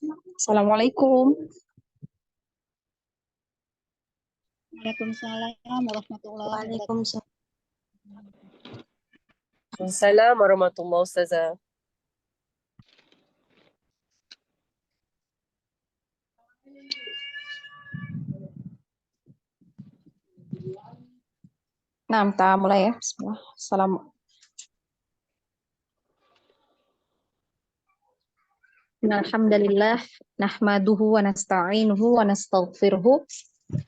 Assalamualaikum. Waalaikumsalam warahmatullahi wabarakatuh. Waalaikumsalam. Waalaikumsalam warahmatullahi Ustazah. Nah, kita mulai ya. Bismillah. Assalamualaikum. Alhamdulillah, nahmaduhu wa nasta'inuhu wa nastaghfiruhu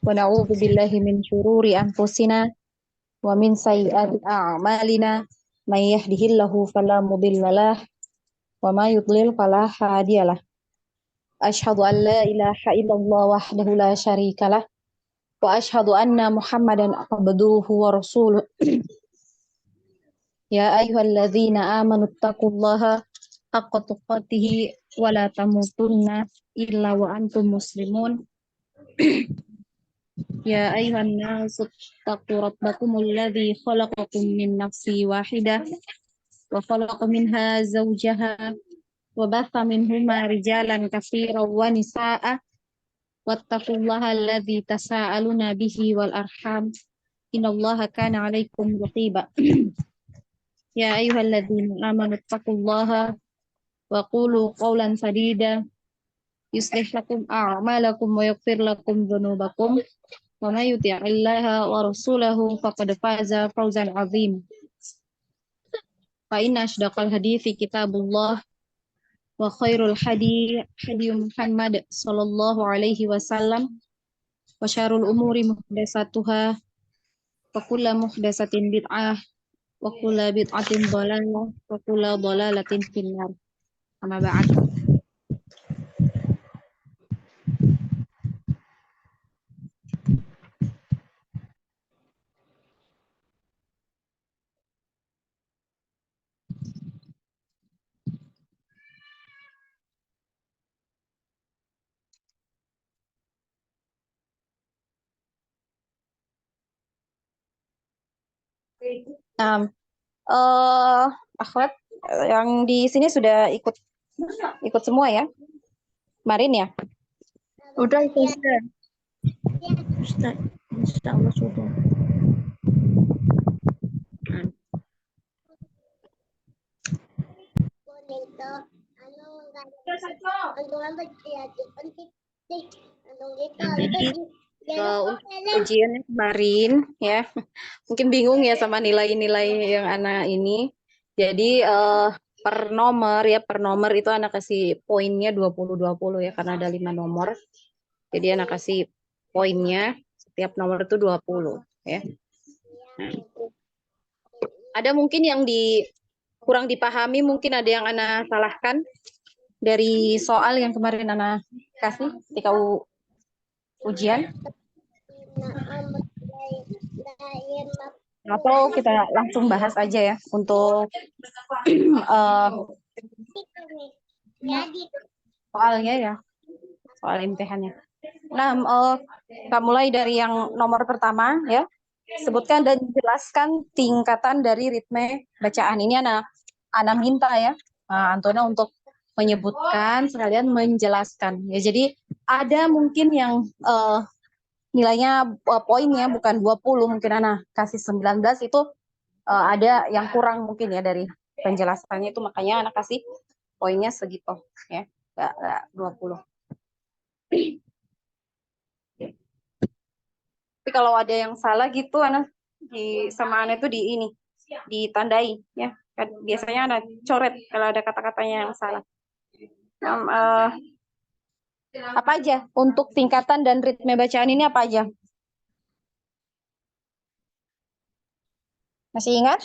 wa na'udzu billahi min syururi anfusina wa min sayyiati a'malina. May yahdihillahu fala mudhillalah wa may yudlil fala hadiyalah. Asyhadu an la ilaha illallah wahdahu la syarikalah wa asyhadu anna Muhammadan abduhu wa rasuluh. Ya ayyuhalladzina amanu taqullaha haqqa tuqatih wa la tamutunna illa wa antum muslimun. Ya ayyuhan nasu taqu rabbakumul ladzi khalaqakum min nafsin wahidah wa khalaqa minha zawjaha wa batha minhuma rijalan katsiran wa nisaa'a wattaqullaha alladzi tasaaluna bihi wal arham innallaha kana 'alaikum raqiba. Ya ayyuhalladzina amanu taqullaha wa qulu qawlan sadida yuslih lakum a'malakum wa yaghfir lakum dhunubakum wa may yuti'illaha wa rasulahu faqad faza fawzan 'azim. Fa inna ashdaqal hadithi kitabullah wa khairul hadi Muhammad sallallahu alaihi wasallam wa syarrul umuri muhdatsatuha wa kullu muhdatsatin bid'ah wa kullu bid'atin dhalalah wa kullu dhalalatin finnar. Amma ba'd. Nah, akhwat yang di sini sudah ikut semua ya? Kemarin ya? Udah itu sudah. Ustaz, insyaallah sudah. Untuk ujiannya kemarin ya, mungkin bingung ya sama nilai-nilai yang anak ini. Jadi per nomor itu anak kasih poinnya 20-20 ya, karena ada 5 nomor. Jadi anak kasih poinnya setiap nomor itu 20 ya. Nah, ada mungkin yang kurang dipahami, mungkin ada yang anak salahkan dari soal yang kemarin anak kasih ketika ujian. Atau kita langsung bahas aja ya untuk soalnya ya, soal imtihannya. Nah, kita mulai dari yang nomor pertama ya. Sebutkan dan jelaskan tingkatan dari ritme bacaan. Ini anak minta ya, Antona untuk menyebutkan sekalian menjelaskan. Ya, jadi ada mungkin yang nilainya poinnya bukan 20, mungkin anak kasih 19 itu ada yang kurang mungkin ya dari penjelasannya itu, makanya anak kasih poinnya segitu ya, enggak 20. Tapi kalau ada yang salah gitu anak sama anak itu ditandai ya. Biasanya anak coret kalau ada kata-katanya yang salah. Apa aja untuk tingkatan dan ritme bacaan ini, apa aja? Masih ingat?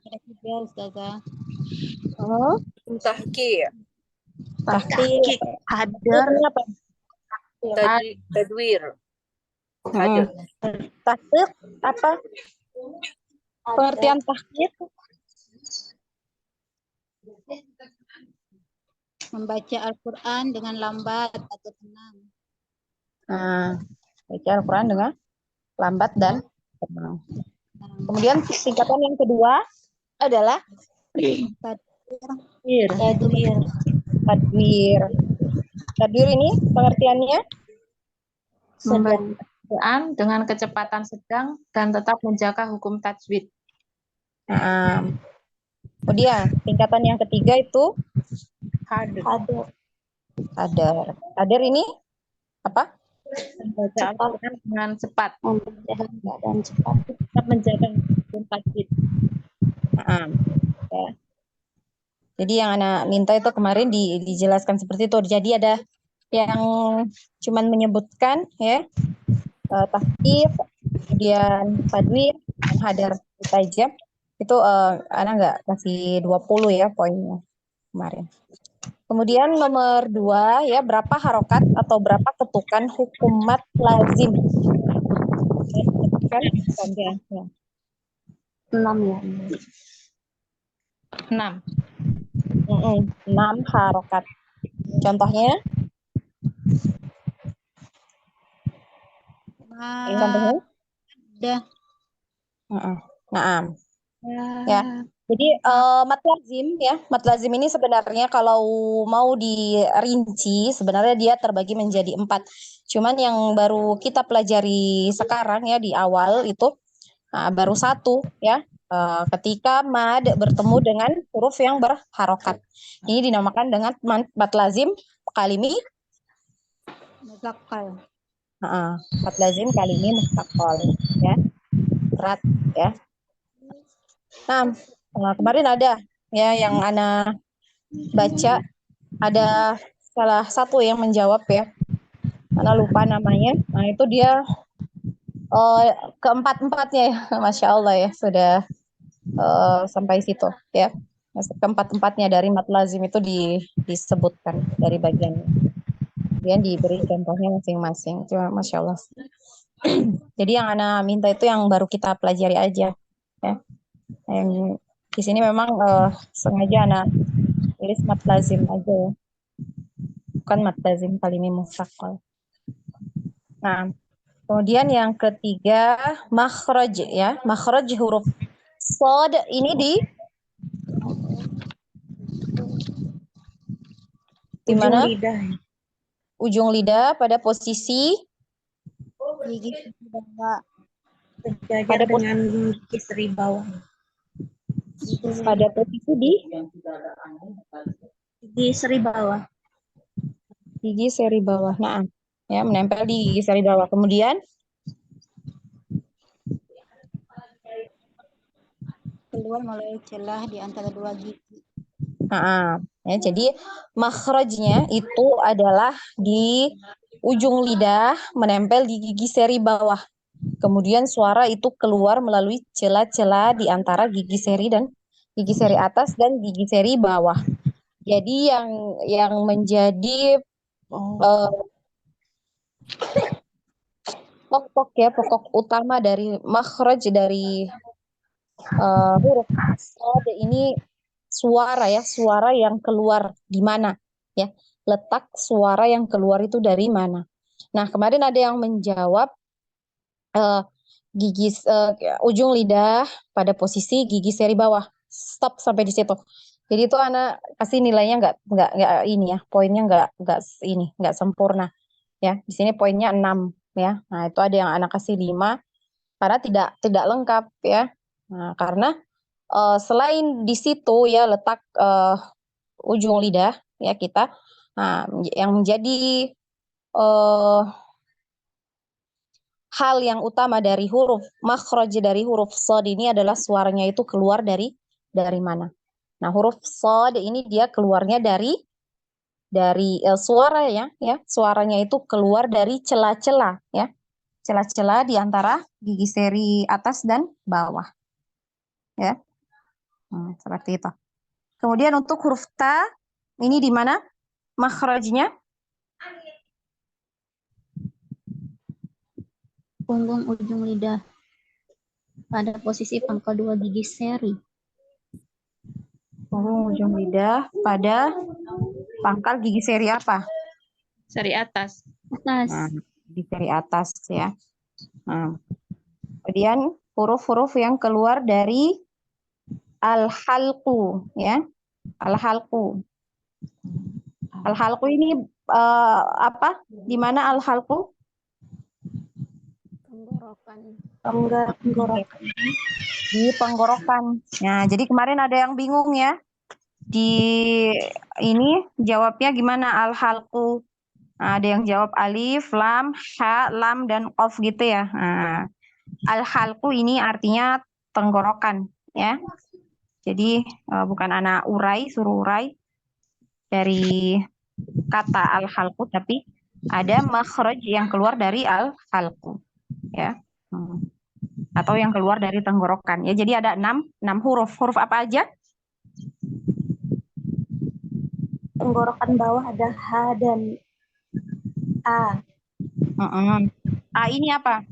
Ada 3 Ustazah. Tahqiq. Tahqiq. Hadar apa? Tadwir. Hadar. Tahqiq apa? Pengertian tahqiq? membaca Al-Qur'an dengan lambat atau tenang. Baca Al-Quran dengan lambat dan tenang. Kemudian tingkatan yang kedua adalah Tadwir. tadwir. Tadbir ini pengertiannya sedang. Membaca Quran dengan kecepatan sedang dan tetap menjaga hukum tajwid. Nah, kemudian tingkatan yang ketiga itu Hadir. Qadar. Qadar ini apa? Membaca Al-Quran dengan cepat. Dan cepat. Tetap menjaga hukum tajwid. Nah, ya. Jadi yang anak minta itu kemarin dijelaskan seperti itu. Jadi ada yang cuman menyebutkan ya tahqiq, kemudian tadwir, dan hadar tajam. Itu anak nggak kasih 20 ya poinnya kemarin. Kemudian nomor 2 ya, berapa harokat atau berapa ketukan hukum mat lazim? Kan? Ya. 6 ya. 6. 6 harokat. Contohnya? Contohnya? Ada. Naam. Ya. Jadi mat lazim ini sebenarnya kalau mau dirinci sebenarnya dia terbagi menjadi 4. Cuman yang baru kita pelajari sekarang ya di awal itu baru 1 ya. Ketika mad bertemu dengan huruf yang berharokat. Ini dinamakan dengan mat lazim kalimi Muzakkal. mat lazim kalimi mustaqal ya. Berat ya. Nah, kemarin ada ya yang Ana baca ada salah satu yang menjawab ya. Ana lupa namanya. Nah, itu dia keempat-empatnya ya. Masya Allah ya sudah sampai situ ya. Keempat-empatnya dari mat lazim itu disebutkan dari bagiannya. Dia diberi contohnya masing-masing. Cuma Masya Allah. Jadi yang Ana minta itu yang baru kita pelajari aja ya. Yang di sini memang sengaja anak tulis mat lazim aja ya. Bukan mat lazim kalimi mustaqal. Nah, kemudian yang ketiga makhraj ya. Makhraj huruf shad ini di mana? Ujung lidah pada posisi Gigi bawah. pada dengan gigi seri bawah. Pada posisi di Gigi seri bawah. gigi seri bawah. Nah, ya menempel di gigi seri bawah. Kemudian Keluar melalui celah di antara dua gigi. Ya, jadi makhrajnya itu adalah di ujung lidah menempel di gigi seri bawah. Kemudian suara itu keluar melalui celah-celah di antara gigi seri dan gigi seri atas dan gigi seri bawah. Jadi yang menjadi pokok utama dari makhraj dari huruf shad ini suara yang keluar di mana ya, letak suara yang keluar itu dari mana. Nah, kemarin ada yang menjawab ujung lidah pada posisi gigi seri bawah. Stop sampai di situ. Jadi itu anak kasih nilainya nggak ini ya, poinnya nggak sempurna ya. Di sini poinnya 6 ya. Nah, itu ada yang anak kasih 5 karena tidak lengkap ya. Nah, karena selain di situ ya letak ujung lidah ya kita. Nah, yang menjadi hal yang utama dari huruf makhraj dari huruf shad ini adalah suaranya itu keluar dari mana. Nah, huruf shad ini dia keluarnya dari suara ya, suaranya itu keluar dari celah-celah ya. Celah-celah di antara gigi seri atas dan bawah. Ya. Seperti itu. Kemudian untuk huruf ta ini di mana makhrajnya? Punggung ujung lidah pada posisi pangkal 2 gigi seri. Punggung ujung lidah pada pangkal gigi seri apa? Seri atas. Di seri atas ya. Kemudian huruf-huruf yang keluar dari al-halqu ya. Al-halqu. Al-halqu ini apa? Di mana al-halqu? Tenggorokan. Di tenggorokan. Nah, jadi kemarin ada yang bingung ya. Di ini jawabnya gimana al-halqu? Nah, ada yang jawab alif, lam, ha, lam, dan qaf gitu ya. Nah, al-halqu ini artinya tenggorokan ya. Jadi bukan anak suruh urai dari kata al-halqu, tapi ada makhraj yang keluar dari al-halqu ya. Atau yang keluar dari tenggorokan ya. Jadi ada 6 huruf. Huruf apa aja? Tenggorokan bawah ada H dan A. A ini apa?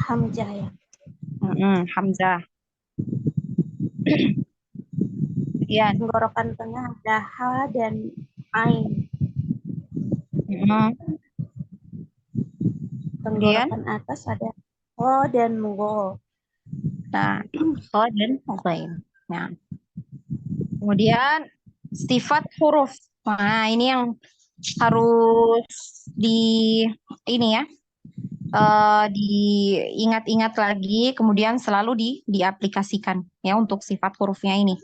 Hamzah ya. Hamzah. Iya. Tenggorokan tengah ada H dan Ain. Tenggorokan atas ada O dan Wo. Nah, O dan Ghain. Nah, kemudian sifat huruf. Nah, ini yang harus ini ya, diingat-ingat lagi, kemudian selalu diaplikasikan ya untuk sifat hurufnya ini.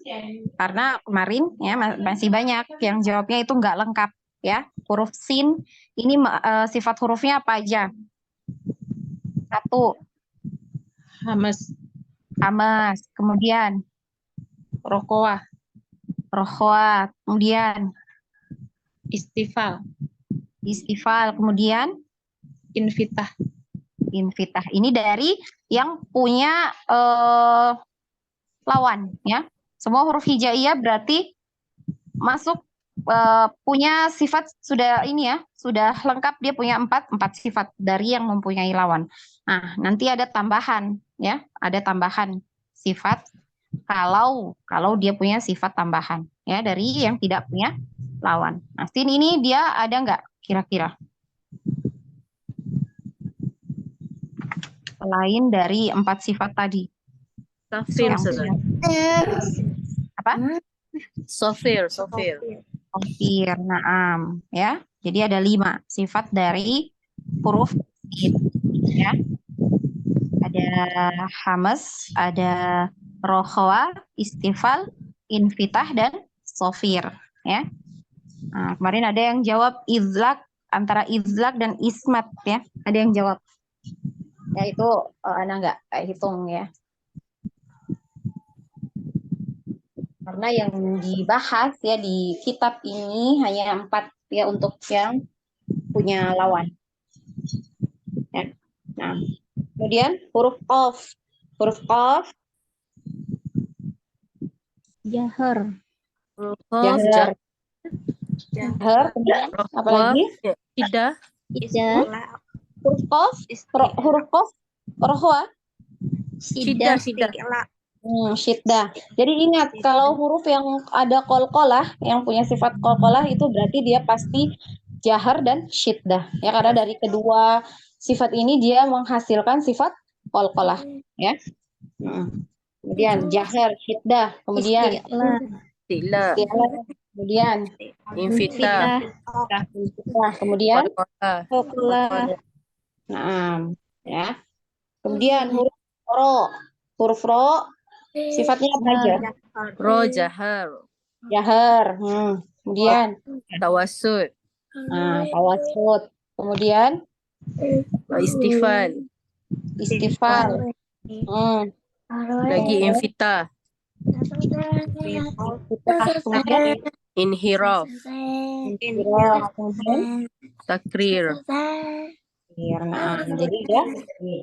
Karena kemarin ya masih banyak yang jawabnya itu nggak lengkap ya. Huruf sin ini sifat hurufnya apa aja? 1. Hamas. Kemudian Rokoah. Kemudian Istifal. Kemudian Invitah. Ini dari yang punya lawan ya. Semua huruf hijaiyah berarti masuk punya sifat sudah ini ya, sudah lengkap, dia punya 4 sifat dari yang mempunyai lawan. Nah, nanti ada tambahan ya, ada tambahan sifat kalau dia punya sifat tambahan ya dari yang tidak punya lawan. Nah, sin ini dia ada nggak kira-kira? Selain dari 4 sifat tadi. Sofir, Apa? Sofir. Sofir, naam ya. Jadi ada 5 sifat dari huruf sin ya. Ada hamas, ada rokhwa, istifal, infitah, dan sofir ya. Nah, kemarin ada yang jawab izlak, antara izlak dan ismat ya. Ada yang jawab. Ya itu Ana nggak hitung ya. Karena yang dibahas ya di kitab ini hanya 4 ya untuk yang punya lawan. Ya. Nah, kemudian huruf qaf. Jahar. Jahar. Kemudian apa lagi? Tidak. Huruf qaf, rohwa. Syiddah. Syiddah. Jadi ingat kalau huruf yang ada qalqalah, yang punya sifat qalqalah itu berarti dia pasti jahar dan syiddah. Ya, karena dari kedua sifat ini dia menghasilkan sifat qalqalah ya. Kemudian jahar, syiddah, kemudian Istilah. kemudian Infitah. kemudian Qalqalah. ya. Kemudian huruf ro sifatnya apa aja? Ro, jahar. Kemudian Tawassut. tawassut. Kemudian Istifal. Lagi infitah. Kemudian Inhiraf. kemudian Takrir. Nah, jadi ya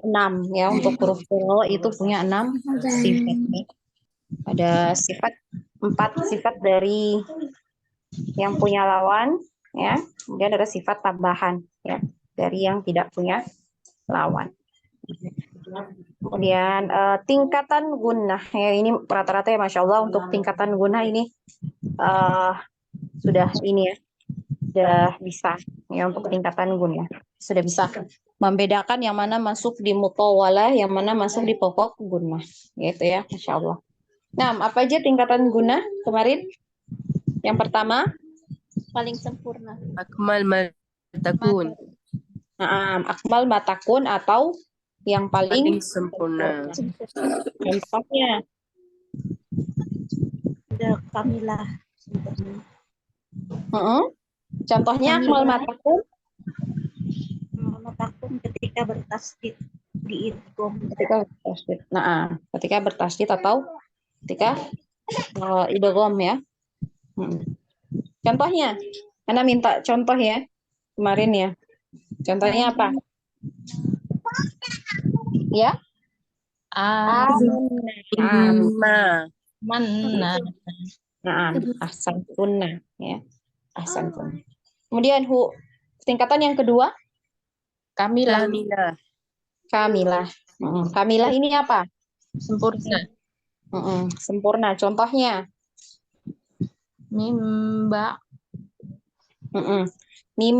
6 ya untuk huruf ro itu punya 6 sifat. Ada sifat 4 sifat dari yang punya lawan ya. Kemudian ada sifat tambahan ya dari yang tidak punya lawan. Kemudian tingkatan gunnah ya, ini rata-rata ya Masya Allah untuk tingkatan gunnah ini sudah ini ya, sudah bisa ya untuk tingkatan gunnah. Sudah bisa membedakan yang mana masuk di mutawalah, yang mana masuk di pokok gunnah gitu ya, Masya Allah. Nah, apa aja tingkatan gunnah kemarin? Yang pertama paling sempurna. Akmal ma takun. Akmal matakun atau yang Paling paling sempurna. contohnya. Udah kamilah sempurna. Contohnya akmal matakun Matakun ketika bertasdid di idgham. ketika bertasydid. Ketika bertasydid atau ketika idgham ya. Contohnya, Ana minta contoh ya kemarin ya. Contohnya apa? Ya? Inna. Manna. Ahsantunna ya. Ahsantunna. Kemudian tingkatan yang kedua, Kamilah. Kamilah. kamilah. Kamilah ini apa? Sempurna. Sempurna. Contohnya, Mimba. mim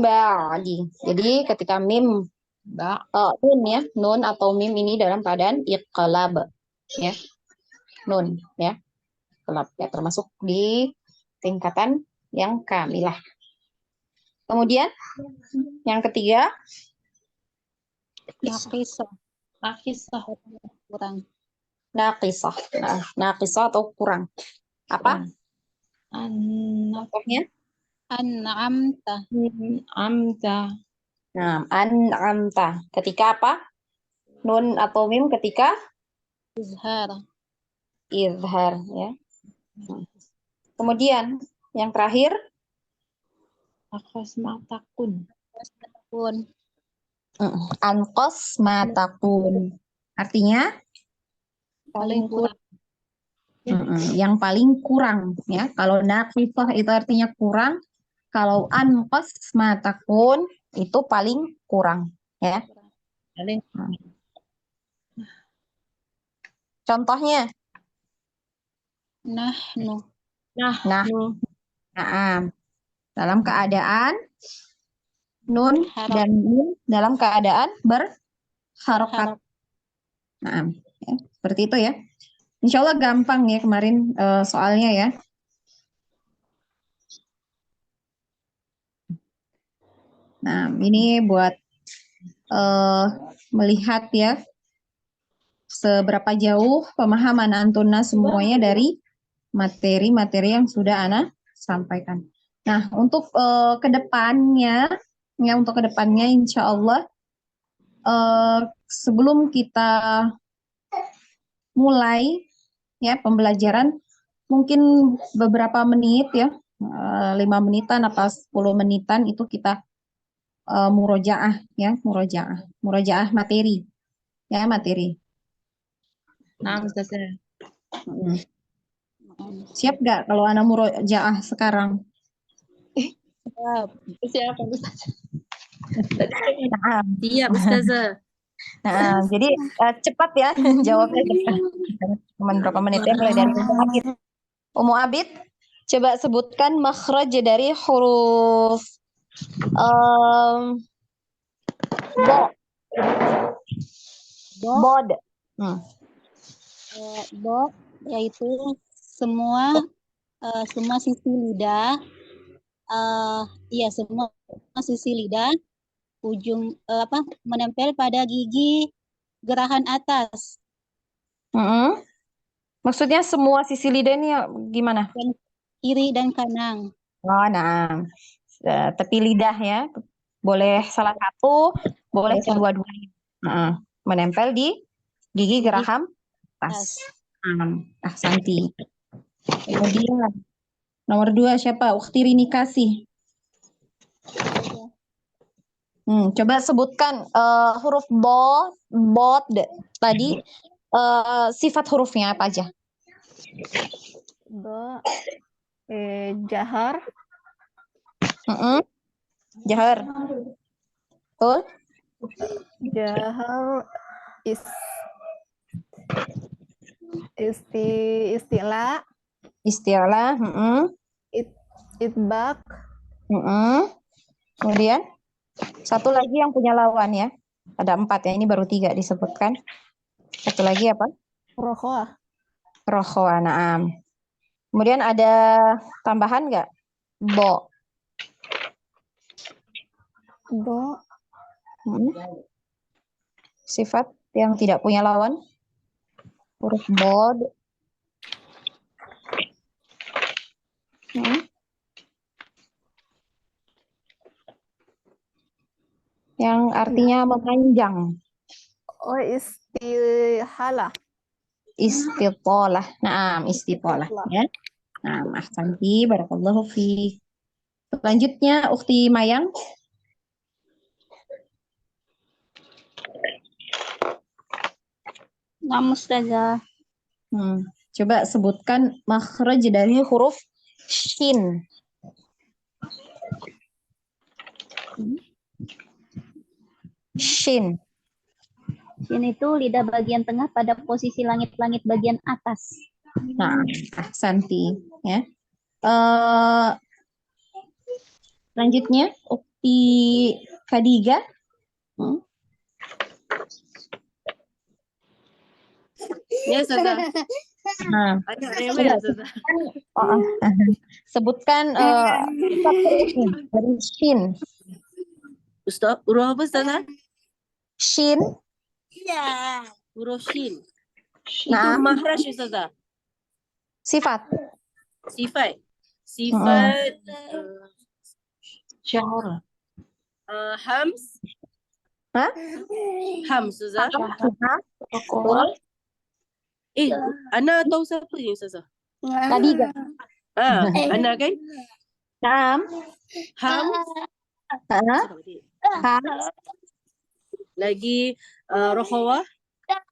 ba'di. Jadi ketika mim nun ya, nun atau mim ini dalam keadaan iqlab ya. Nun ya. Iqlab ya, termasuk di tingkatan yang kamilah. Kemudian yang ketiga, Naqisah. Nakisah. Kurang. naqisah. Naqisah atau kurang. Apa? Contohnya? An'amta. Amta. An'amta. Ketika apa? Nun atau mim ketika Izhar. izhar ya. Kemudian yang terakhir, Akas matakun. Pun. anqas matakun. Artinya Paling kurang. yang paling kurang ya. Kalau naqisah itu artinya kurang, kalau anqas matakun itu paling kurang ya. Paling Contohnya, Nahnu. nah, dalam keadaan nun dan mim dalam keadaan berharokat. Ya, seperti itu ya. Insya Allah gampang ya kemarin soalnya ya. Nah, ini buat melihat ya seberapa jauh pemahaman Antuna semuanya dari materi-materi yang sudah Ana sampaikan. Nah, untuk kedepannya, insya Allah sebelum kita mulai ya pembelajaran, mungkin beberapa menit ya, 5 menitan apa 10 menitan itu kita murojaah ya, murojaah materi ya, materi. Nah, Ustazah. Siap nggak kalau Ana murojaah sekarang? Siapa Ustazah? Siap, Ustazah. Nah, jadi cepat ya jawabnya cepat. Cuman berapa menit ya, mulai dari Umu Abid. Umu Abid, coba sebutkan makhraj dari huruf bod. Bo, yaitu semua sisi lidah, semua sisi lidah ujung menempel pada gigi gerahan atas. Maksudnya semua sisi lidah ini gimana? Kiri dan kanan. Oh, nah, tepi lidah ya, boleh salah satu, boleh kedua-duanya. Menempel di gigi geraham atas. Ahsanti. Kemudian nomor 2 siapa? Ukhti Rini Kasih. Coba sebutkan huruf bod tadi, sifat hurufnya apa aja? Bo, jahar, Jahar. Betul? jahar, isti'la, Isti'la. itbak, Kemudian satu lagi yang punya lawan ya. Ada 4 ya, ini baru 3 disebutkan. Satu lagi apa? rohoah. Rohoa, naam. Kemudian ada tambahan nggak? Bo. Bo. Hmm. Sifat yang tidak punya lawan. Huruf bod. Hmm. Yang artinya memanjang. Oh, istihalah. Istipolah. Naam, istipolah. Ya. Naam, ahsanti. Barakallahu fiik. Selanjutnya, Ukhti Mayang. Naam, Ustazah. Coba sebutkan makhraj dari huruf shin. Shin. Shin itu lidah bagian tengah pada posisi langit-langit bagian atas. Nah, ahsanti. Ya. Selanjutnya, Ukti Khadijah. Ya, Ustazah. Nah, Ada remeh, Ustazah. sebutkan sifat hurufnya dari shin. Ustaz, huruf apa, Ustazah? Shin. Huruf shin. Nah, Itu makhraj, Ustazah. sifat. Sifat. Sifat Syahur. hams. Hah? Hams, Ustazah. Huruf Ana tahu siapa ni, Ustazah? Khadijah. Ana kan? Naam. Hams. Ha. Lagi rohawah.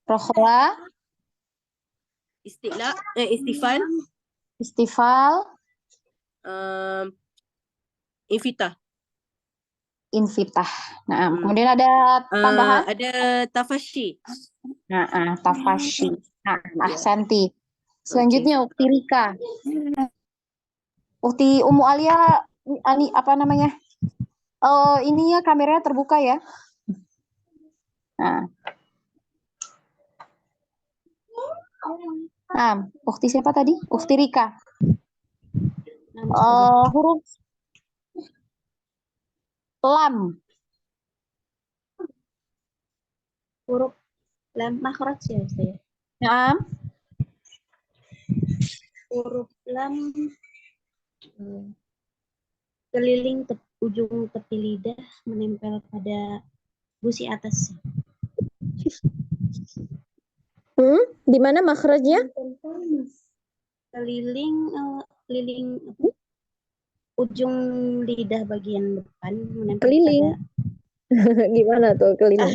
Rohwa. Istifal. Istifal. Infitah. Infitah. Nah, kemudian ada tambahan. Ada tafashi. Nah, tafashi. Nah, ahsanti. Selanjutnya Ukti Rika. Ukti Ummu Alia, ini apa namanya? Ininya kameranya terbuka ya. Nah. Ukti siapa tadi? Ukti Rika. Huruf lam. Huruf lam makhraj ya, Ustazah. Naam. Huruf lam keliling ujung tepi lidah menempel pada gusi atas. Di mana makhrajnya? Keliling ujung lidah bagian depan menempel Keliling. Gimana tuh keliling?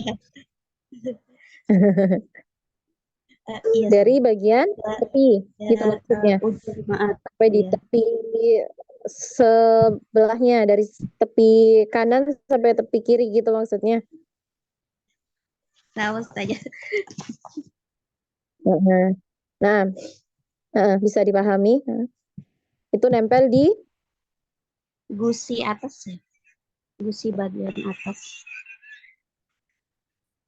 Iya, Dari bagian tepi, gitu maksudnya. Sampai di iya. tepi sebelahnya, dari tepi kanan sampai tepi kiri gitu maksudnya. Tahu saja. Nah, bisa dipahami. Itu nempel di Gusi atas ya. Gusi bagian atas.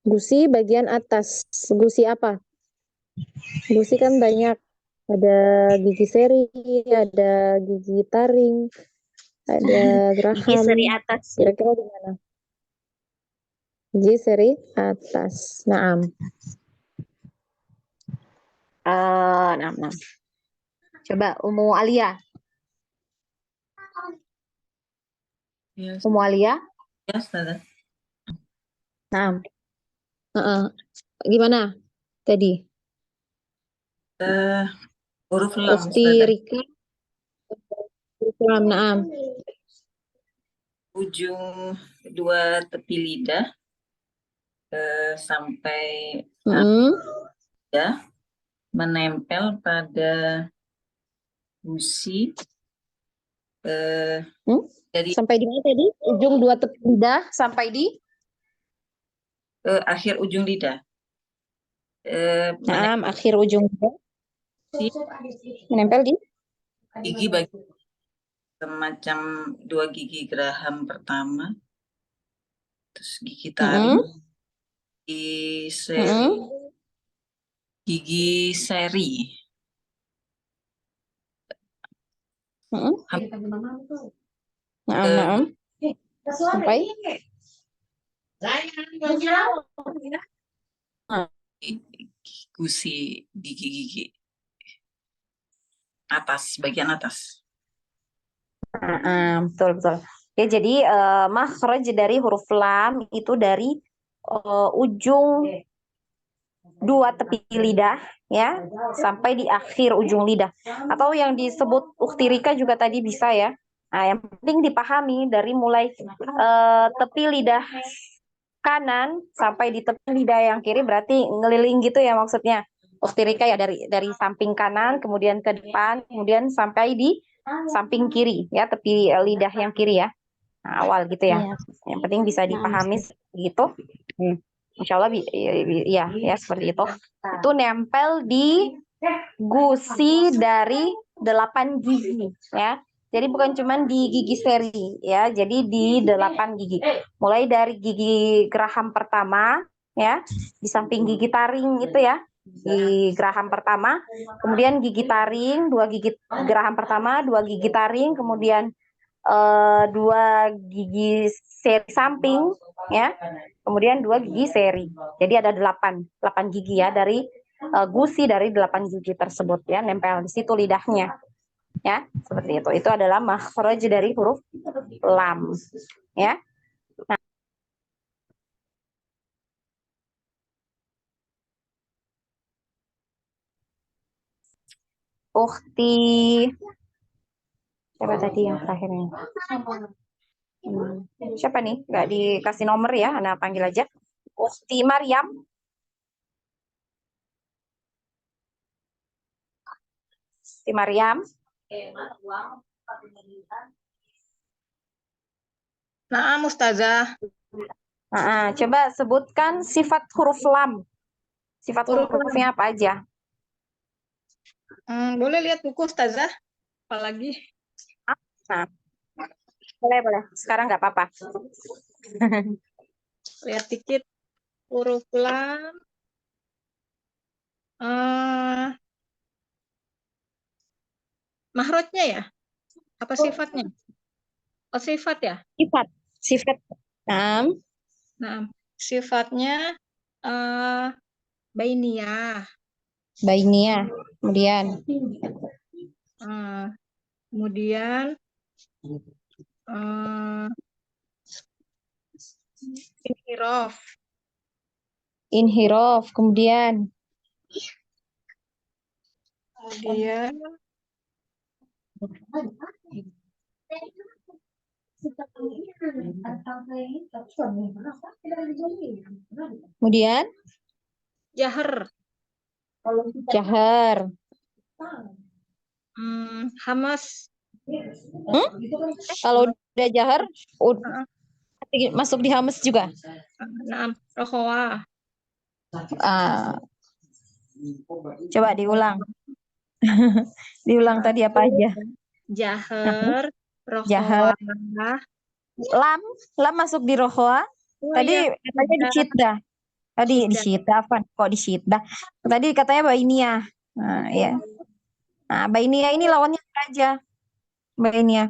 gusi bagian atas. Gusi apa? Gusi kan banyak. Ada gigi seri, ada gigi taring, ada Gigi geraham. seri atas. Kira-kira di mana? Gigi seri atas. Naam. Naam. Coba Ummu Alia. Yes. Ummu Alia. Ya, Ustazah. Naam. Gimana tadi? Huruf lam, Ukti Ustazah. Rika. Lam, naam. Ujung dua tepi lidah sampai ya menempel pada gusi dari Sampai di mana tadi? Ujung dua tepi lidah sampai di akhir ujung lidah. naam, akhir ujung lidah. Menempel di Gigi bagi semacam dua gigi geraham pertama, terus gigi taring, gigi seri, Mm-mm. Eh, Naam. Sampai gusi gigi-gigi atas, bagian atas. betul betul. Ya, jadi makhraj dari huruf lam itu dari ujung dua tepi lidah ya sampai di akhir ujung lidah, atau yang disebut uktirika juga tadi bisa ya. Nah, yang penting dipahami dari mulai tepi lidah kanan sampai di tepi lidah yang kiri, berarti ngeliling gitu ya maksudnya. Uktirika ya dari samping kanan kemudian ke depan kemudian sampai di samping kiri ya, tepi lidah yang kiri ya. Nah, awal gitu ya. Iya. Yang penting bisa dipahami gitu. Insya Allah ya seperti itu. Itu nempel di gusi dari 8 gigi ya. Jadi bukan cuma di gigi seri ya, jadi di 8 gigi. Mulai dari gigi geraham pertama ya, di samping gigi taring itu ya. Di geraham pertama, kemudian gigi taring, 2 gigi geraham pertama, 2 gigi taring, kemudian 2 gigi seri samping ya, kemudian 2 gigi seri. Jadi ada 8 gigi ya dari gusi dari 8 gigi tersebut ya, nempel di situ lidahnya ya, seperti itu. Itu adalah makhraj dari huruf lam ya. Ukhti siapa tadi yang terakhirnya? Siapa nih? Nggak dikasih nomor ya, Anda panggil aja. Ukhti Maryam. Ukhti Maryam. Nah, Ustazah. Coba sebutkan sifat huruf lam. Sifat Huruf lam. hurufnya apa aja? Boleh lihat buku Ustazah? Apalagi? Nah, boleh. Sekarang nggak apa-apa. Lihat dikit. Huruf lam. Mahrojnya ya? Apa sifatnya? Oh, sifat ya? Sifat. Nah, sifatnya bainiyah. Bainiyah. Kemudian Kemudian inhirof. inhirof. Kemudian jahar. Jahar. Hamas. Kalau udah jahar, masuk di hamas juga. Naam, rokhwa. Coba diulang. Diulang tadi apa aja? Jahar, Jahar. rokhwa. Lam masuk di rokhwa. Tadi katanya di syiddah. Tadi di syiddah apa? Kok di syiddah? Tadi katanya bainiyah. Nah, ya. Nah, bainiyah ini lawannya apa aja? Bainiyah.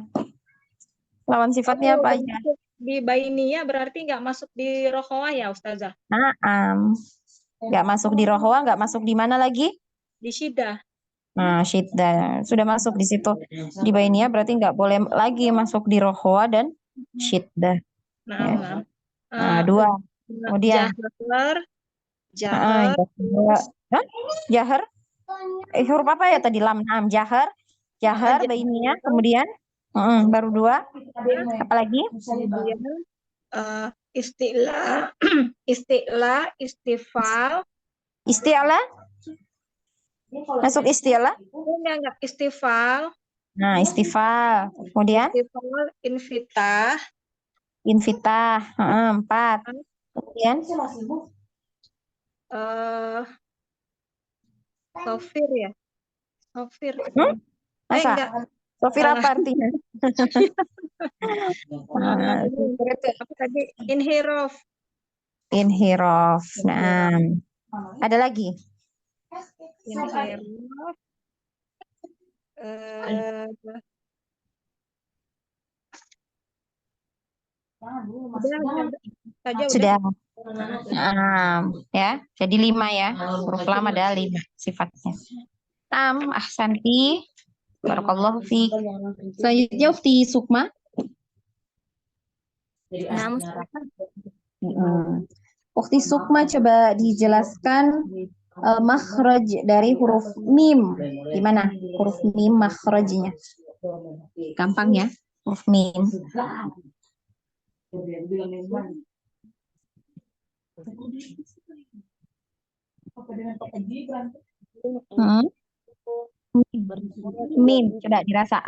Lawan sifatnya apa aja? Di bainiyah berarti nggak masuk di rokhwa ya, Ustazah? Nggak masuk di rokhwa, nggak masuk di mana lagi? Di syiddah. Nah, syiddah. Sudah masuk di situ. Di bainiyah berarti nggak boleh lagi masuk di rokhwa dan syiddah. Nah, 2. Kemudian jahar. Jahar. Huruf apa ya tadi? Lam. Jahar. Bainiyah. Kemudian baru 2. Apalagi? Isti'la, istifal. Isti'la? Masuk isti'la? Enggak, istifal. Nah, istifal. Kemudian? Istifal, infitah. 4. Kemudian? Sofir ya? Sofir. Masa? Enggak. Sofir apa artinya? Apa tadi? Inhirof. Nah, ada lagi? Inhirof. Saja Sudah. Ya, jadi 5 ya. Huruf lam ada 5 sifatnya. Ahsanti. Barakallahu fiik. Selanjutnya Ufti Sukma. Ufti Sukma coba dijelaskan makhraj dari huruf mim. Gimana huruf mim makhrajnya? Gampang ya, huruf mim. Mim, coba dirasa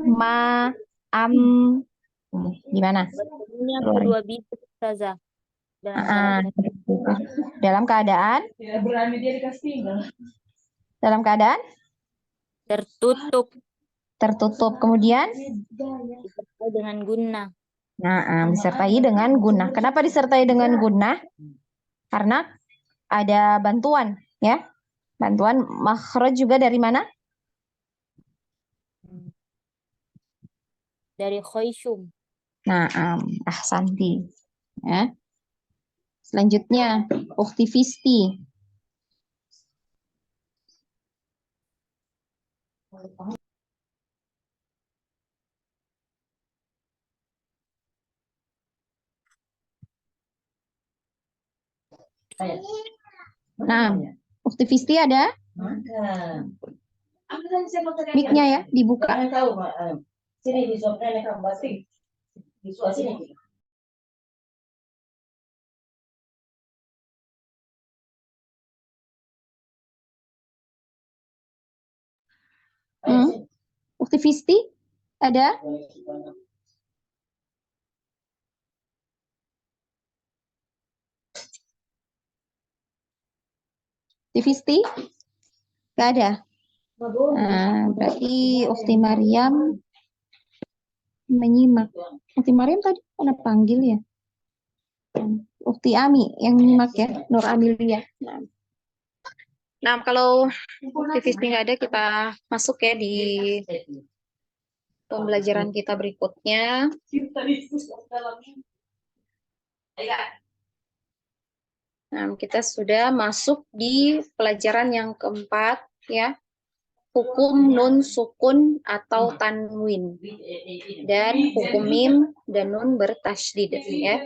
ma, gimana? Kedua bisa saja. Dalam keadaan? Dalam keadaan? Tertutup Tertutup. Kemudian? dengan guna. Disertai dengan guna. Kenapa disertai dengan guna? Karena ada bantuan, ya. Bantuan makhraj juga dari mana? Dari khoisyum. Ahsanti. Ya. Selanjutnya, Ukhti Fisti. Ukhti Fisti ada? Mic-nya ya, dibuka. Ukhti Fisti ada? Fisti? Gak ada? Berarti Ukhti Maryam menyimak. Ukhti Maryam tadi pernah panggil ya? Ukhti Ami yang menyimak ya, Nur Amelia. Kalau Ukhti Fisti nggak ada, kita masuk ya di pembelajaran kita berikutnya. Kita sudah masuk di pelajaran yang keempat ya. Hukum nun sukun atau tanwin dan hukum mim dan nun bertasydid ya.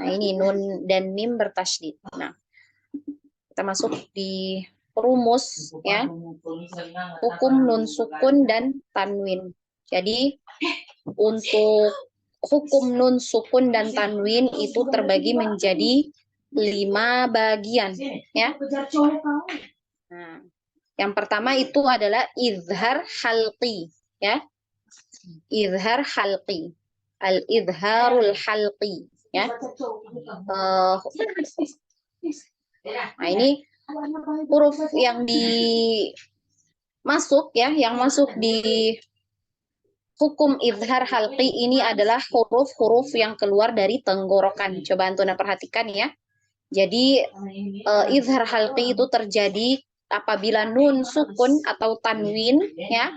Ini nun dan mim bertasydid. Kita masuk di rumus ya. Hukum nun sukun dan tanwin. Jadi untuk hukum nun sukun dan tanwin itu terbagi menjadi 5 bagian ya. Yang pertama itu adalah izhar halqi ya. Izhar halqi. Al-izharul halqi ya. Ini huruf yang masuk ya, yang masuk di hukum izhar halqi ini adalah huruf-huruf yang keluar dari tenggorokan. Coba Antuna perhatikan ya. Jadi izhar halqi itu terjadi apabila nun sukun atau tanwin ya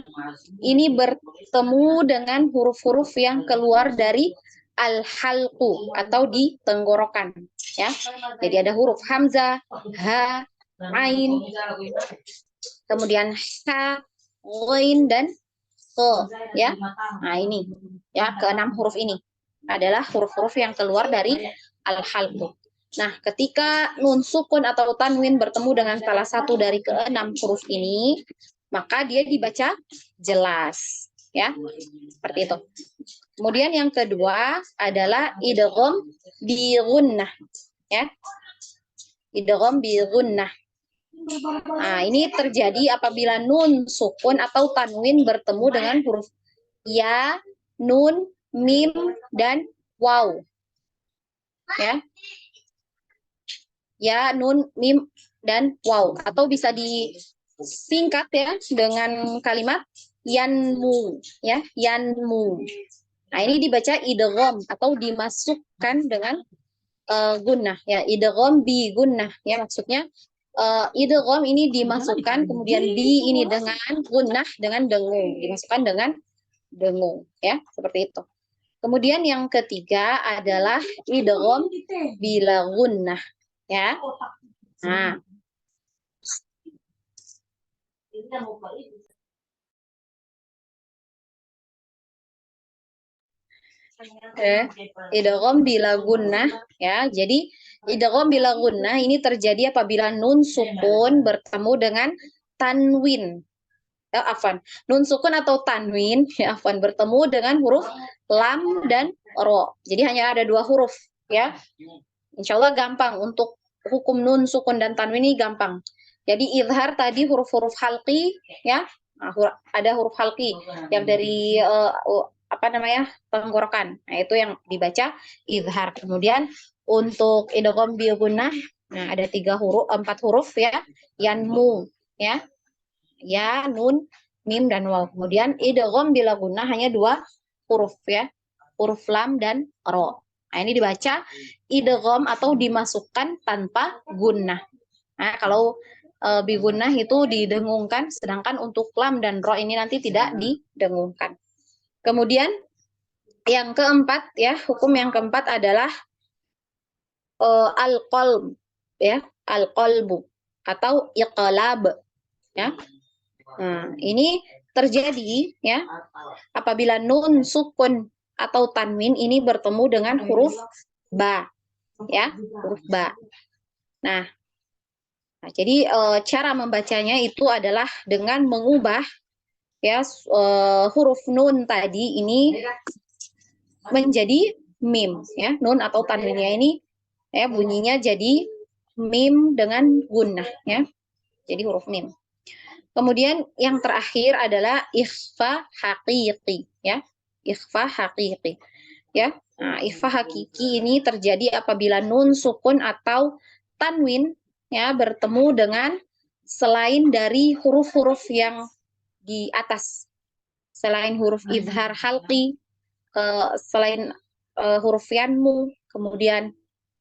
ini bertemu dengan huruf-huruf yang keluar dari al-halqu atau di tenggorokan ya. Jadi ada huruf hamzah, ha, ain, kemudian ha, ghain dan ko ya. Ini ya, ke-6 huruf ini adalah huruf-huruf yang keluar dari al-halqu. Ketika nun sukun atau tanwin bertemu dengan salah satu dari ke-6 huruf ini, maka dia dibaca jelas, ya. Seperti itu. Kemudian yang kedua adalah idgham bi gunnah, ya. Idgham bi gunnah. Ini terjadi apabila nun sukun atau tanwin bertemu dengan huruf ya, nun, mim, dan waw. Ya. Ya, nun, mim, dan waw. Atau bisa disingkat ya dengan kalimat yanmu, ya, yanmu. Ini dibaca idgham atau dimasukkan dengan gunnah, ya, idgham bi gunnah, ya, maksudnya idgham ini dimasukkan, kemudian bi ini dengan gunnah dengan dengung, dimasukkan dengan dengung, ya, seperti itu. Kemudian yang ketiga adalah idgham bila gunnah, ya. Nah, idgham bila gunnah, ya. Jadi idgham bila gunnah ini terjadi apabila nun sukun bertemu dengan tanwin. Nun sukun atau tanwin, ya, bertemu dengan huruf lam dan ro. Jadi hanya ada 2 huruf, ya. Insya Allah gampang untuk hukum nun sukun dan tanwin ini gampang. Jadi izhar tadi huruf-huruf halqi, ya. Nah, ada huruf halqi yang dari tenggorokan. Nah, itu yang dibaca izhar. Kemudian untuk idgham bi gunnah, nah ada 4 huruf, ya. Yanmu, ya. Ya, nun, mim, dan waw. Kemudian idgham bila gunnah hanya 2 huruf, ya. Huruf lam dan ro. Nah, ini dibaca idgham atau dimasukkan tanpa gunnah. Nah, kalau bi gunnah itu didengungkan, sedangkan untuk lam dan ro ini nanti tidak didengungkan. Kemudian yang keempat, ya, hukum yang keempat adalah al-qalb, ya, al-qalbu atau iqlab, ya. Nah, ini terjadi, ya, apabila nun sukun atau tanwin ini bertemu dengan huruf ba, ya, huruf ba. Nah, jadi cara membacanya itu adalah dengan mengubah, ya, huruf nun tadi ini menjadi mim, ya. Nun atau tanwinnya ini, ya, bunyinya jadi mim dengan gunnah, ya. Jadi huruf mim. Kemudian yang terakhir adalah ikhfa haqiqi, ya. Ikhfa haqiqi, ya. Nah, ikhfa hakiki ini terjadi apabila nun sukun atau tanwin, ya, bertemu dengan selain dari huruf-huruf yang di atas. Selain huruf izhar halqi, selain huruf yanmu, kemudian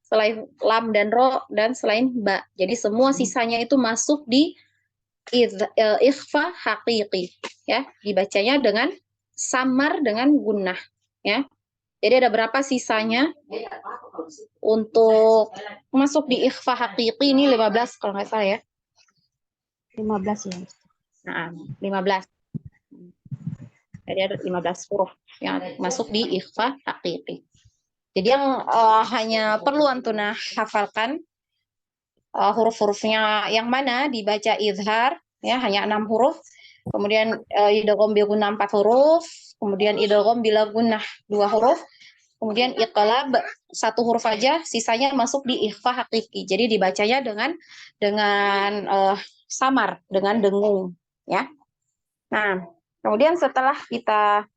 selain lam dan ro, dan selain ba. Jadi semua sisanya itu masuk di ikhfa haqiqi, ya. Dibacanya dengan samar dengan gunnah, ya. Jadi ada berapa sisanya untuk masuk di ikhfa haqiqi ini 15 kalau nggak salah, ya. 15 ya. Nah, 15. Jadi ada 15 huruf yang masuk di ikhfa haqiqi. Jadi yang hanya perlu Antuna hafalkan huruf-hurufnya yang mana dibaca izhar, ya, hanya 6 huruf. Kemudian idgham bi gunnah 4 huruf, kemudian idgham bila gunnah 2 huruf, kemudian iqlab 1 huruf aja, sisanya masuk di ikhfa haqiqi. Jadi dibacanya dengan samar, dengan dengung, ya. Nah, kemudian setelah kita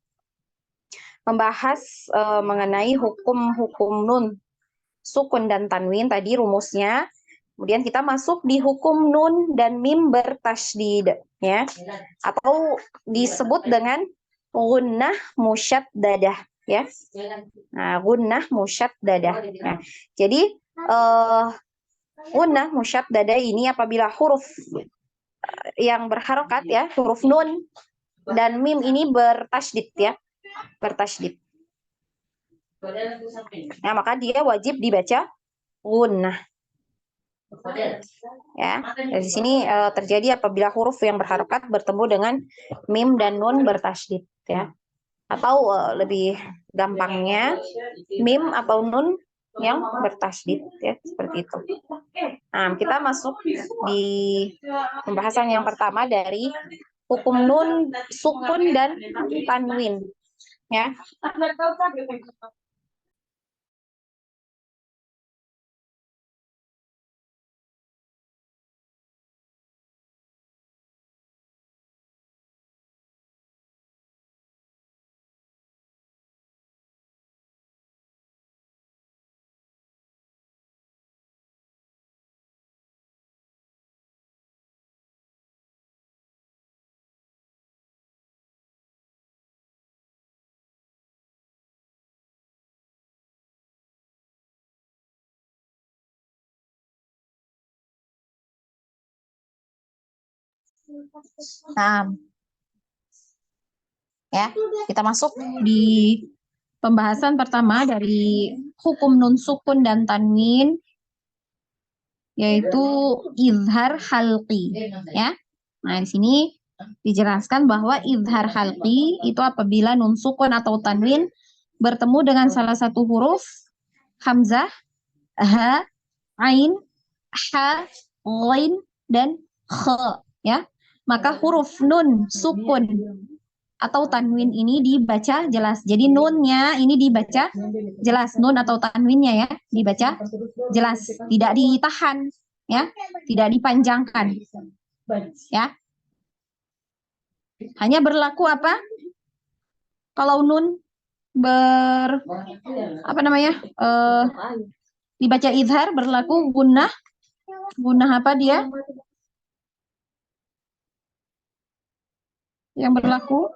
membahas mengenai hukum-hukum nun sukun dan tanwin tadi rumusnya, kemudian kita masuk di hukum nun dan mim bertasydid, ya, atau disebut dengan gunnah musyaddadah, ya. Nah, gunnah musyaddadah. Nah, jadi gunnah musyaddadah ini apabila huruf yang berharokat, ya, huruf nun dan mim ini bertasydid, ya, bertasydid. Nah, maka dia wajib dibaca gunnah. Ya, dari sini terjadi apabila huruf yang berharokat bertemu dengan mim dan nun bertasydid, ya. Atau lebih gampangnya mim atau nun yang bertasydid, ya, seperti itu. Nah, kita masuk di pembahasan yang pertama dari hukum nun sukun dan tanwin, ya. Nah, ya, kita masuk di pembahasan pertama dari hukum nun sukun dan tanwin, yaitu izhar halqi, ya. Nah, di sini dijelaskan bahwa izhar halqi itu apabila nun sukun atau tanwin bertemu dengan salah satu huruf hamzah, ha, ain, ha, ghain, dan kha, ya. Maka huruf nun sukun atau tanwin ini dibaca jelas. Jadi nunnya ini dibaca jelas, nun atau tanwinnya ya, dibaca jelas, tidak ditahan, ya, tidak dipanjangkan, ya. Hanya berlaku apa? Kalau nun dibaca izhar berlaku gunnah. Gunnah apa dia? Yang berlaku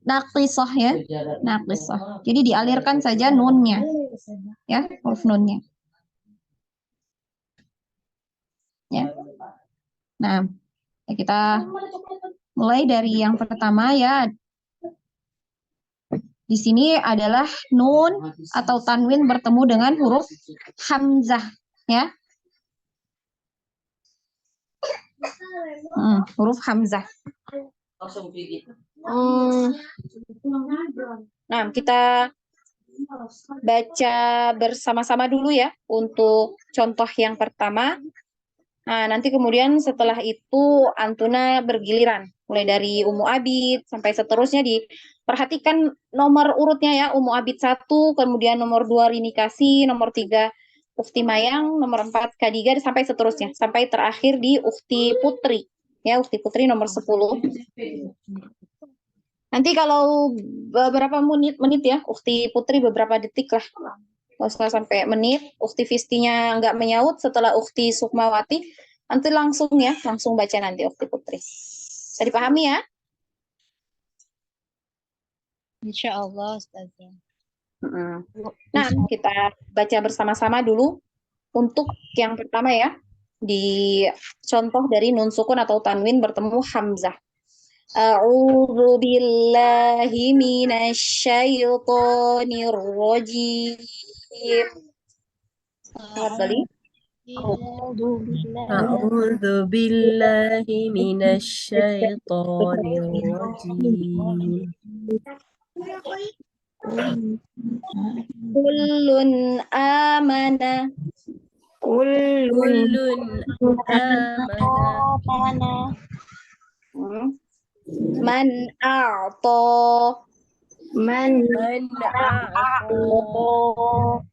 naqisah, ya, naqisah. Jadi dialirkan saja nunnya, ya, huruf nunnya, ya. Nah, kita mulai dari yang pertama, ya. Di sini adalah nun atau tanwin bertemu dengan huruf hamzah, ya. Huruf hamzah. Nah, kita baca bersama-sama dulu ya untuk contoh yang pertama. Nah, nanti kemudian setelah itu Antuna bergiliran. Mulai dari Ummu Abid sampai seterusnya diperhatikan nomor urutnya ya. Ummu Abid 1, kemudian nomor 2 Rini Kasih, nomor 3 Ukti Mayang, nomor 4 Kadiga, sampai seterusnya. Sampai terakhir di Ukti Putri. Ya, Ukti Putri nomor 10. Nanti kalau beberapa menit ya, Ukti Putri beberapa detik lah. Kalau sampai menit, Ukti Fistinya nggak menyaut, setelah Ukti Sukmawati, nanti langsung baca nanti Ukti Putri. Bisa dipahami ya? Insya Allah, Ustazah. Nah, kita baca bersama-sama dulu untuk yang pertama ya. Di contoh dari nun sukun atau tanwin bertemu hamzah. A'udzu billahi minasyaitonir rajim. Tafadhali. أعوذ بالله من الشيطان الرجيم Kullun amana. كل آمن Man a'ta. من أعطى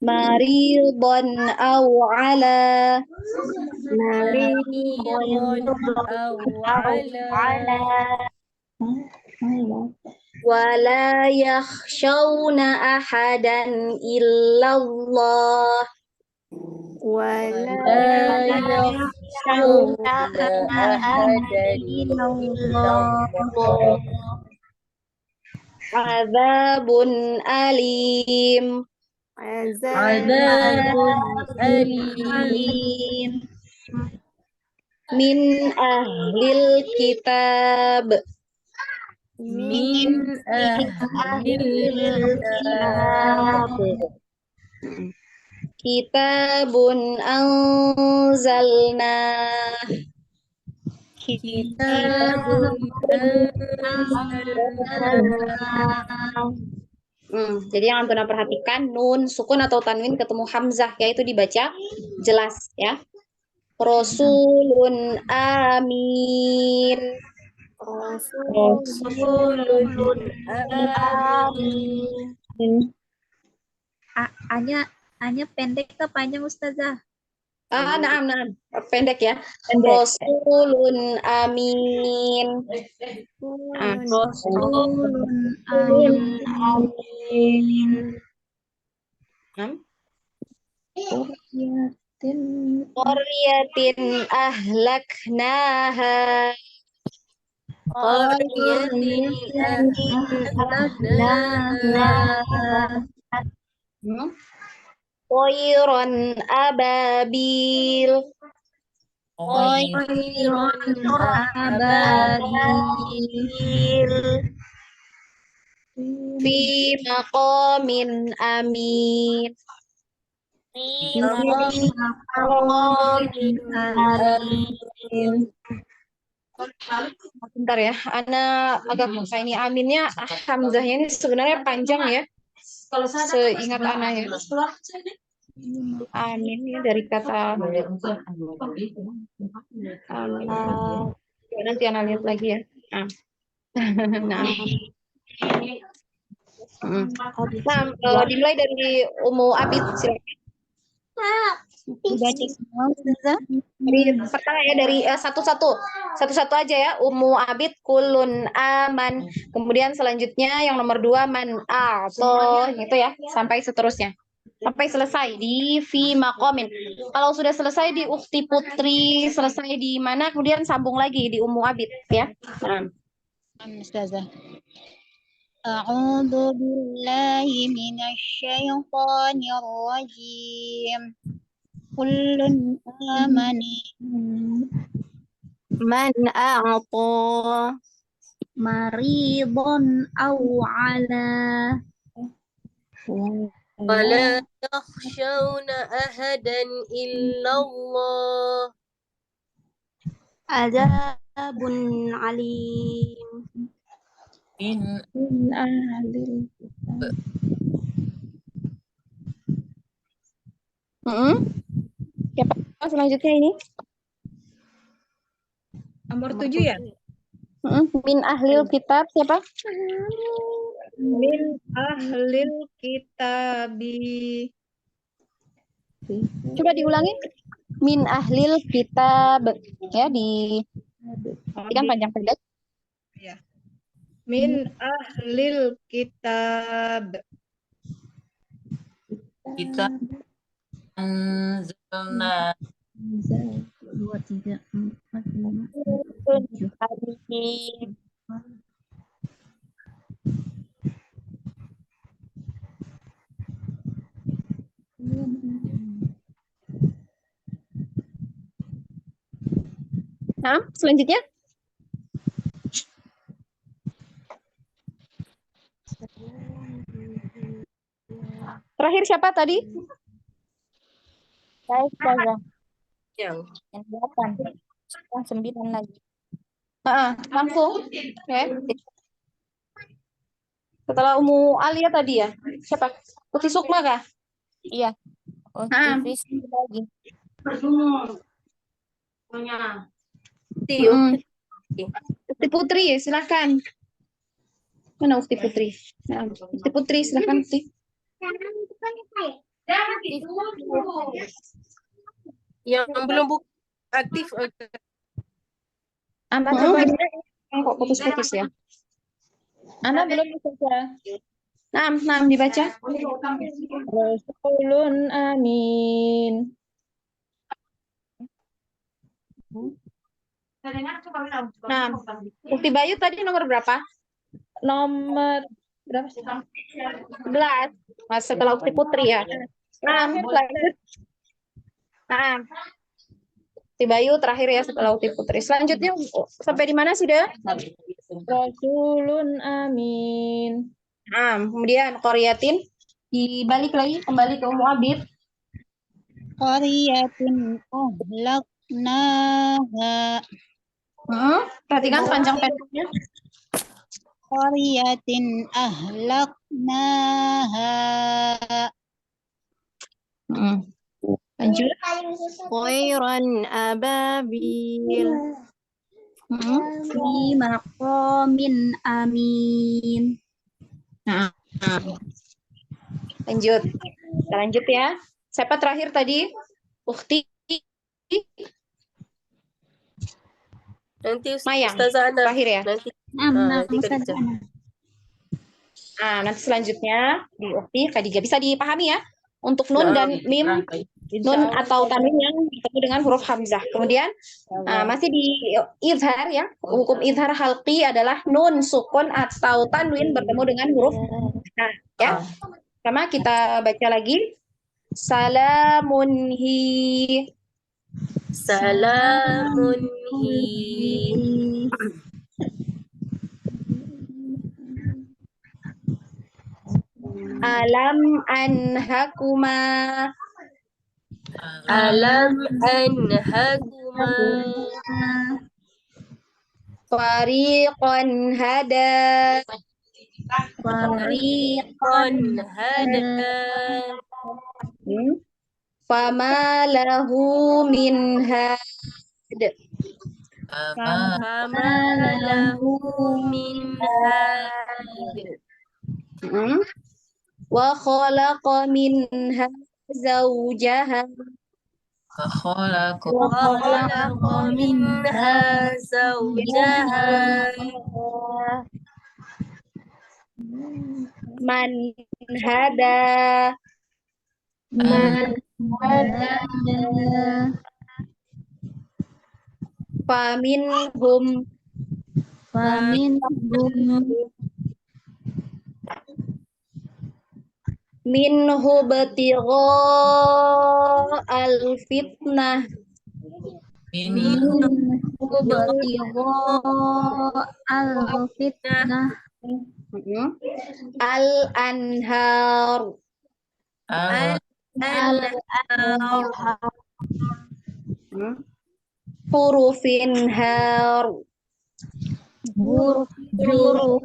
Maridun aw ala. مريضا أو على Wala yakhshawna ahadan illallah. ولا يخشون أحدا إلا الله Azabun alim. عذاب أليم Min ahlil kitab. من أهل الكتاب Kitabun anzalna. كتاب أنزلناه Jadi yang Antuna perhatikan, nun sukun atau tanwin ketemu hamzah, yaitu dibaca jelas ya. Rasulun amin. رسول آمين Hanya pendek atau panjang, Ustazah? Naam, pendek ya. Rasulun amin. Rasulun amin. Qaryatin ahlaknaha. قرية أهلكناها Toiron ababil. خيرا أبابيل Fi maqamin amin. في مقام آمين. Bentar ya, Ana agak lupa ini aminnya Hamzahnya ini sebenarnya panjang ya. Seingat Ana ya. Amin ya dari kata amin. Ya, nanti Ana lihat lagi ya. Ah. Nah, dimulai dari Ummu Abid silakan. Dibaca semua, Ustazah. Dari pertama ya dari satu-satu aja ya. Ummu Abid kulun aman. Kemudian selanjutnya yang nomor 2 man ato gitu ya sampai seterusnya. Sampai selesai di fi maqamin. Kalau sudah selesai di ukti putri, selesai di mana kemudian sambung lagi di Ummu Abid ya. Nah. Ustazah. A'udzu billahi minasyaitonir rajim. Kullun amani من أعطى مريضا أو على ولا يخشون أحدا إلا الله عذاب عليم In Siapa selanjutnya ini? Nomor 7 ya? Min ahlil kitab siapa? Min ahlil kitabi. Coba diulangi. Min ahlil kitab ya di kan panjang pendek. Min ahlil kitab. kita anzalna 2, 3, 4, 5, 6, 7. Nah, selanjutnya terakhir siapa tadi? Saya Ustazah. yang Yang 8. Yang 9 lagi. Langsung. Oke. Setelah Ummu Alia tadi ya. Siapa? Putri Sukma kah? Iya. Ah. Visi lagi. Ukti Putri, silakan. Mana Ukti Putri? Nah, Ukti Putri, silakan Ukti. yang belum aktif Ana coba kok putus-putus ya. Ana belum baca. Nah, dibaca. Rasulun amin. Nah, Ukti Bayu tadi nomor berapa? Nomor berapa? 11. Nah, setelah Ukti Putri ya. Nah, lanjut. Nah, Ukti Bayu terakhir ya setelah Ukti Putri. Selanjutnya sampai di mana sudah? Rasulun amin. Nah, kemudian Qaryatin dibalik lagi kembali ke Ummu Abid. qaryatin ahlaknaha Perhatikan panjang pendeknya. qaryatin ahlaknaha Lanjut. Khairan ababil. Fi maqamin amin. Lanjut. Kita lanjut ya. Siapa terakhir tadi? Ukti nanti Mayang. Ustazah Ana Terakhir ya. nanti nanti Khadijah. Nanti selanjutnya di Ukti Khadijah. Bisa dipahami ya? Untuk nun dan mim, nun atau tanwin yang bertemu dengan huruf hamzah. Kemudian masih di izhar ya. Hukum izhar halqi adalah nun, sukun atau tanwin bertemu dengan huruf ya. Sama kita baca lagi. Salamun hi. Salamun hi. Alam anhakuma Alam anhakuma fariqan hada fariqan hada fama lahu min had fama lahu min had wa khalaqa minha zawjaha wa khalaqa wa khalaqa minha zawjaha man hada faminhum minhu batigha al-fitnah al-anhar hurufin har jurufin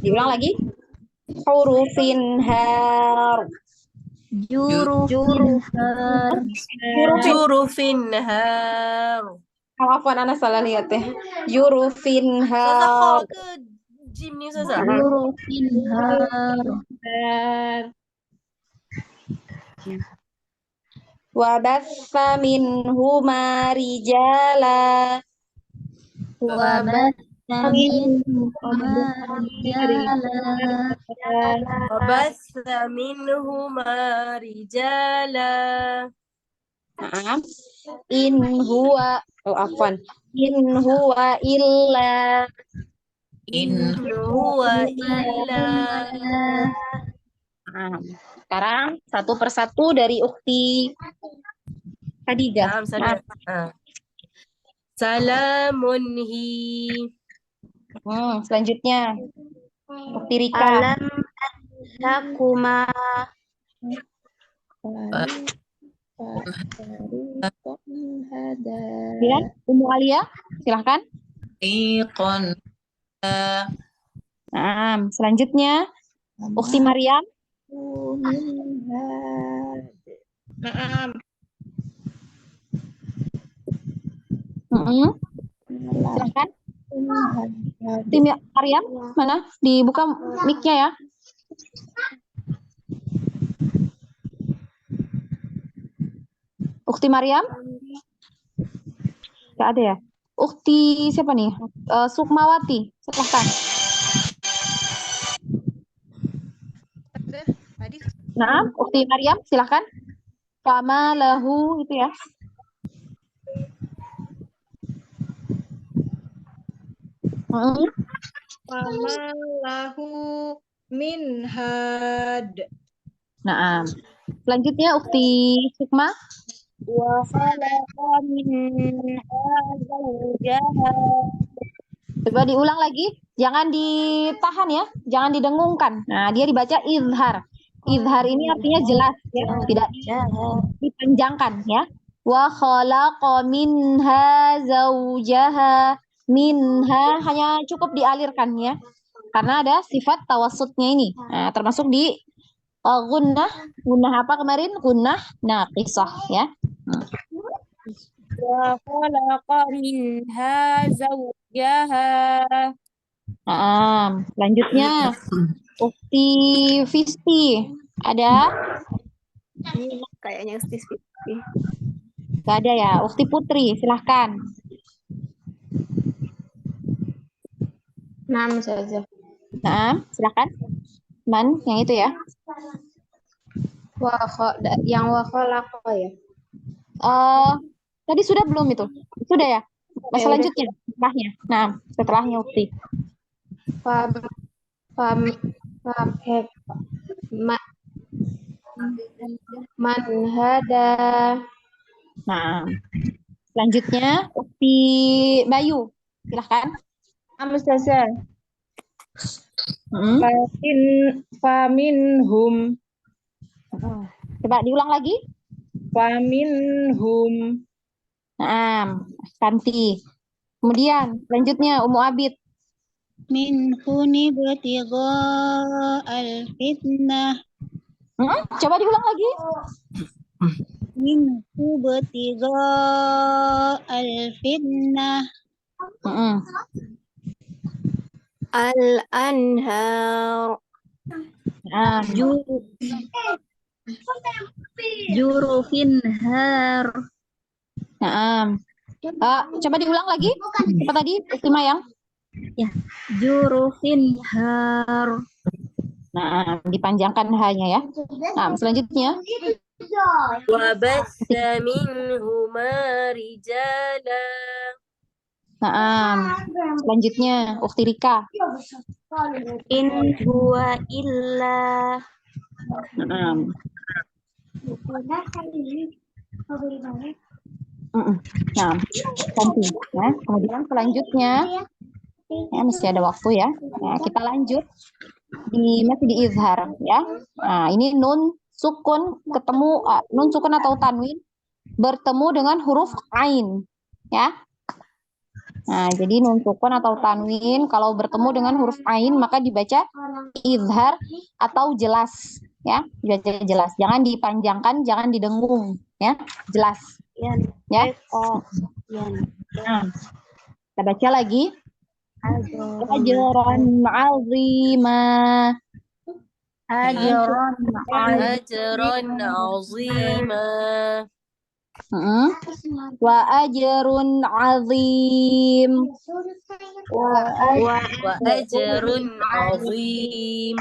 diulang lagi hurufin har jurufin har Afwan, Ana salah lihat ya. Jurufin Ustazah har. kok ke jim nih Ustazah? Wa batha minhuma rijala. Wabatha minhuma rijala In huwa afwan. In huwa illa in huwa illa sekarang satu persatu dari Ukhti Khadijah. Naam, saja. Salamun hi Selanjutnya Ukhti Rika. Alam anhakuma Ya, Ummu Alia, silahkan. fariqan Selanjutnya Ukhti Maryam. Silahkan. Tim Maryam, mana? Dibuka mic-nya ya. Ukhti Maryam? Gak ada ya? Ukhti siapa nih? Sukmawati, silahkan. Nah, Ukhti Maryam, silahkan. Fama lahu itu ya. Fama lahu min had. Nah, selanjutnya Ukhti Sukma. wa khalaqa minha zawjaha Coba diulang lagi, jangan ditahan ya, jangan didengungkan. Nah, dia dibaca izhar. Izhar ini artinya jelas ya, tidak dipanjangkan ya. Wa khalaqa minha zawjaha. Minha hanya cukup dialirkan ya. Karena ada sifat tawassutnya ini. Nah, termasuk di gunnah. Gunnah apa kemarin? Gunnah naqisah ya. wa khalaqa minha zawjaha Selanjutnya Ukti Fisti. Ada? ini kayaknya Fisti. Gak ada ya. Ukti Putri, silahkan. Naam saja. Silahkan. Man, yang itu ya. Yang wa khalaqa ya. Tadi sudah belum itu? Sudah ya? Selanjutnya, setelahnya. Nah, setelahnya Ukti. Man hada. Nah, selanjutnya Si Bayu, silahkan. Ustazah. Mm. Faminhum. Coba diulang lagi. Faminhum. Santi. Kemudian selanjutnya Ummu Abid. Min huni bertiga al-fitnah. Coba diulang lagi. Min hu bertiga al-fitnah. Al-anhar. Jurufin har. Coba diulang lagi. Apa tadi? Istimah yang? Jurufin har. Dipanjangkan hanya ya. Selanjutnya. Wa bassa minhuma rijala. Selanjutnya Ukhti Rika. In huwa illa. Santi. Kemudian selanjutnya masih ada waktu ya. Kita lanjut masih di izhar ya. Ini nun sukun ketemu nun sukun atau tanwin bertemu dengan huruf ain ya. Jadi nun sukun atau tanwin kalau bertemu dengan huruf ain maka dibaca izhar atau jelas ya, dibaca jelas. Jangan dipanjangkan, jangan didengung ya, jelas. Ya. Kita baca lagi. Ajran azima. Ajran azima. Wa ajrun azim. Wa ajrun azim.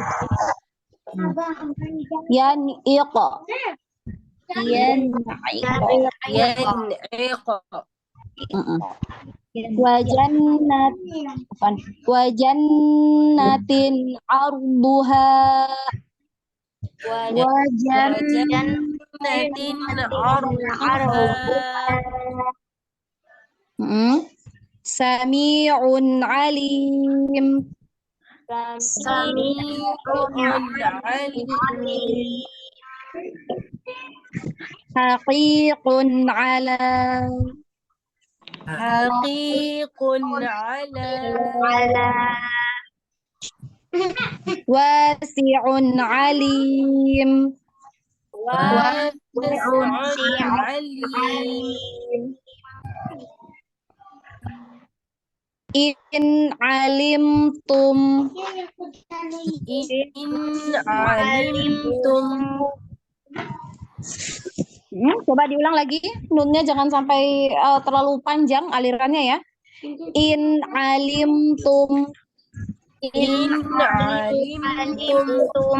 Yan'iq. Wa jannatin arduha. Wa jannatin arduha. Sami'un alim. Sami'un alim. Haqiqun ala. Haqiqun ala. Wasi'un alim. Wasi'un alim. In alimtum. In alimtum. Coba diulang lagi. Nunnya jangan sampai terlalu panjang alirannya ya. In alimtum. In alimtum.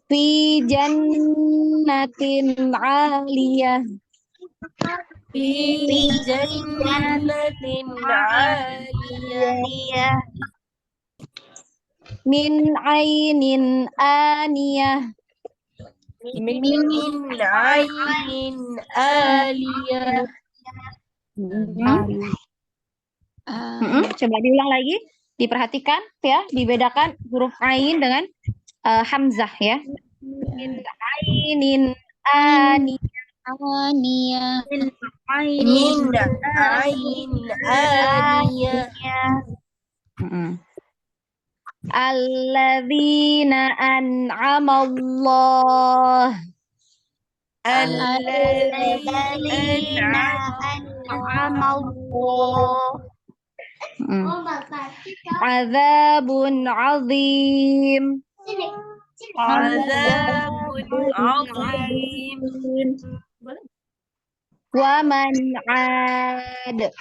Fi jannatin aliyah. Fi jannatin aliyah. Min ainin aniyah. Min ainin aliyah. Coba diulang lagi. Diperhatikan ya, dibedakan huruf ain dengan hamzah ya. Min ainin aniyah. Min ainin aliyah. Alladzina an'amallah. Alladzina an'amallah. Azabun azim. Azabun azim. Wa man 'ad.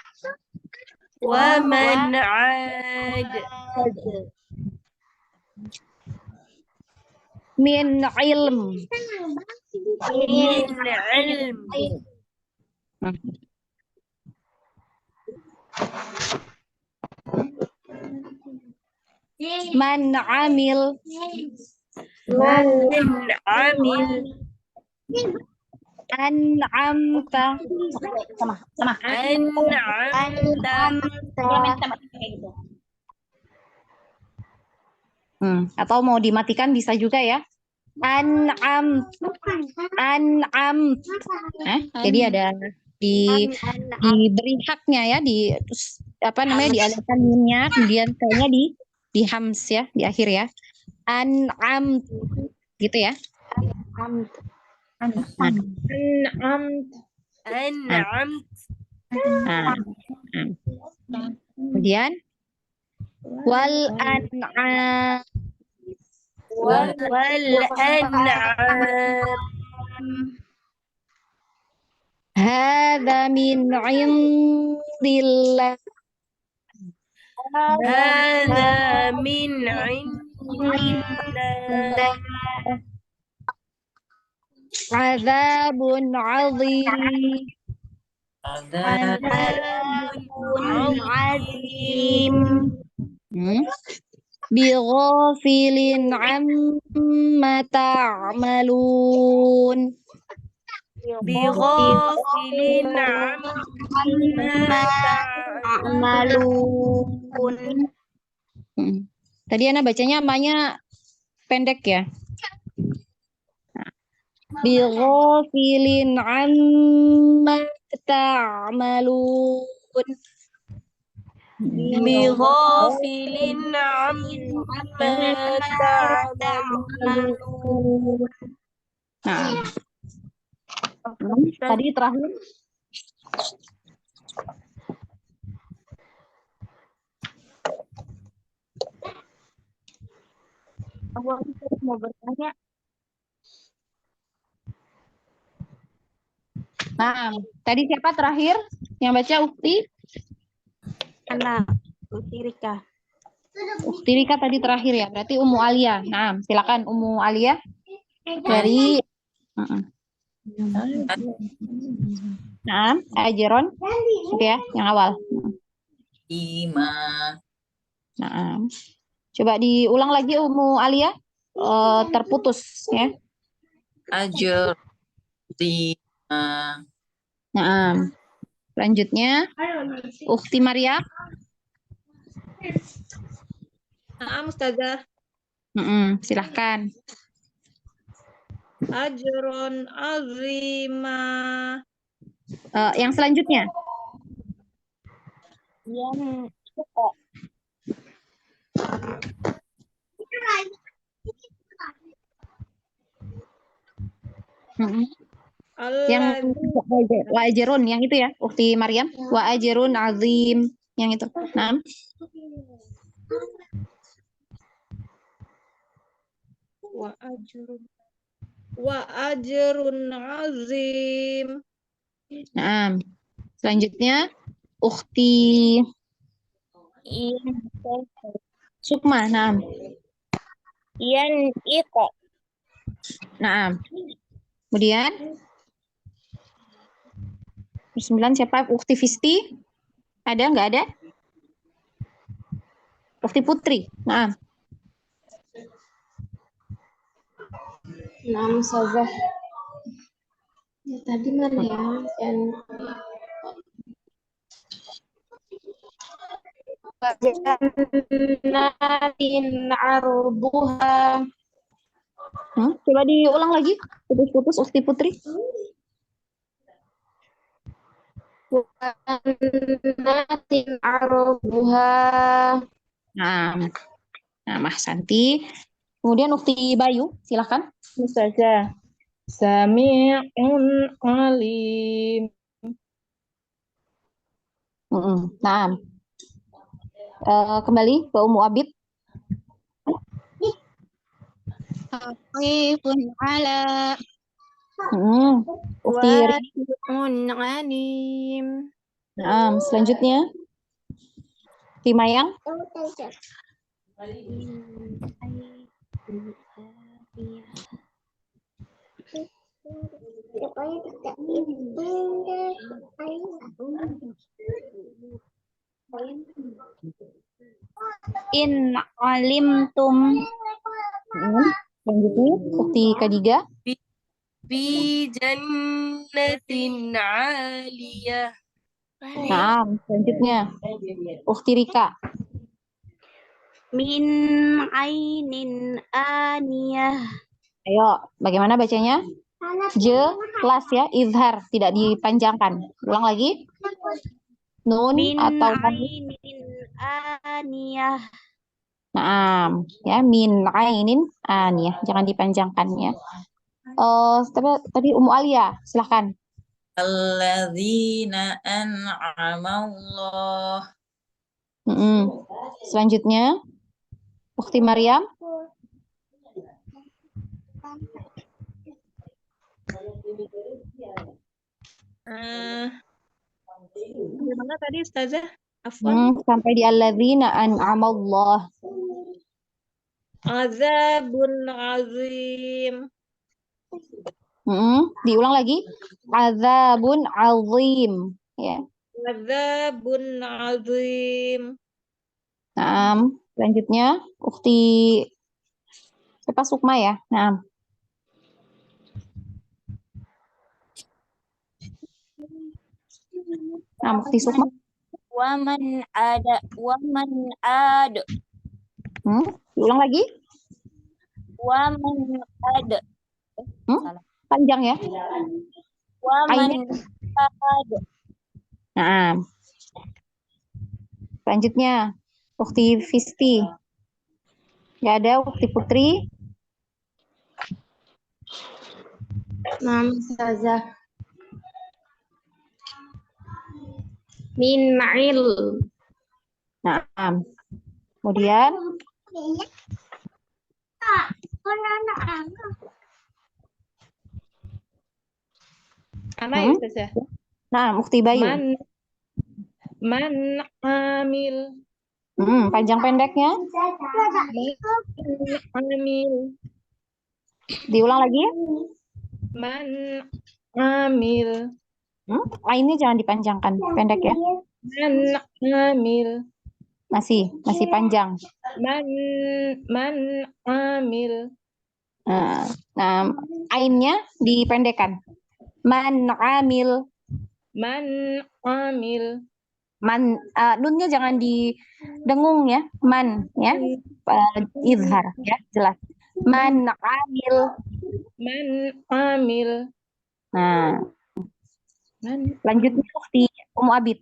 Wa man 'ad. Min ilm. Min ilm. Man amil. Man amil. An'amta. Sama, sama. أنعمت Atau mau dimatikan bisa juga ya. An'am. Jadi ada diberi haknya ya, terus apa namanya, dialihkan minyak, kemudian kayaknya di hams ya, di akhir ya. An'am gitu ya. An'amt. أنعمت Nah, kemudian wal an'am. والأنعام Hadza min indillah. هذا من عند الله Azabun azim. Ada عظيم Bighafilin amma ta'malun. بغافل عما تعملون Tadi Ana bacanya amanya pendek ya. Bighafilin amma ta'malun. بغافل عما تعملون Nah, tadi terakhir mau bertanya. Nah, tadi siapa terakhir yang baca? Ukti? Anak. Utirika. Ukti Rika tadi terakhir ya. Berarti Ummu Alia. Nah, silakan Ummu Alia dari Nah, Ajeron gitu ya, yang awal. Ima Nah, coba diulang lagi Ummu Alia. Terputus ya. Ajar Tima Nah, selanjutnya Ukti Maria. Naam Ustazah. Silahkan. Ajron azima. Yang selanjutnya. Yang wa ajrun yang itu ya, Ukti Maryam. Wa ajrun azim yang itu. Nah. Wa ajrun azim. Nah, selanjutnya Ukti Sukma. Nah. Iko Nah. Kemudian 9 siapa? Ukti Fisti? Ada nggak ada? Ukti Putri. Nah. Naam Ustazah. Ya, tadi mana ya? Yang jannatin arduha. Coba diulang lagi. Putus-putus Ukti Putri. Jannatin arduha. Nah, Mahsanti. Kemudian Ukti Bayu, silakan. Ustazah. Sami'un alim. Nah, kembali ke Ummu Abid. Hafifun ala. Ukti Wasi'un alim. Nah, selanjutnya Ukti Mayang. In alimtum. Selanjutnya Ukti Kadiga. في جنة عالية. Nah, selanjutnya. Ukhti Rika. من عين آنية. Ayo, bagaimana bacanya? Jelas ya, izhar, tidak dipanjangkan. Ulang lagi. Nun من atau عين آنية. Naam, ya min ainin aniyah, jangan dipanjangkan ya. Tadi Ummu Alia, silahkan. Alladzina an'amallah. Selanjutnya, Ukhti Maryam. Gimana tadi Ustazah? Afwan. Sampai di alladzina an'amallah. Azabun azim. Diulang lagi. Azabun azim. Ya. Azabun azim. Naam. Selanjutnya, Ukhti siapa Sukma ya? Naam. Naam, Ukhti Sukma. Waman ada. Diulang lagi. Waman ada. Panjang ya. Waman ada. Nah, selanjutnya Ukhti Fisti. Nggak ada Ukhti Putri. Ustazah. Min ma'il. Nah, kemudian Ana ya Ustazah? nah, Ukhti Bayu. Man amil. Panjang pendeknya. Amil. Diulang lagi. Man amil. Ainnya jangan dipanjangkan, pendek ya. Man amil. Masih panjang. Man amil. Nah, ainnya dipendekkan. Man amil. Man amil. Nunnya jangan didengung ya. Man ya. Izhar ya, jelas. Man amil. Man amil. Nah, lanjutnya Ukhti Ummu Abid.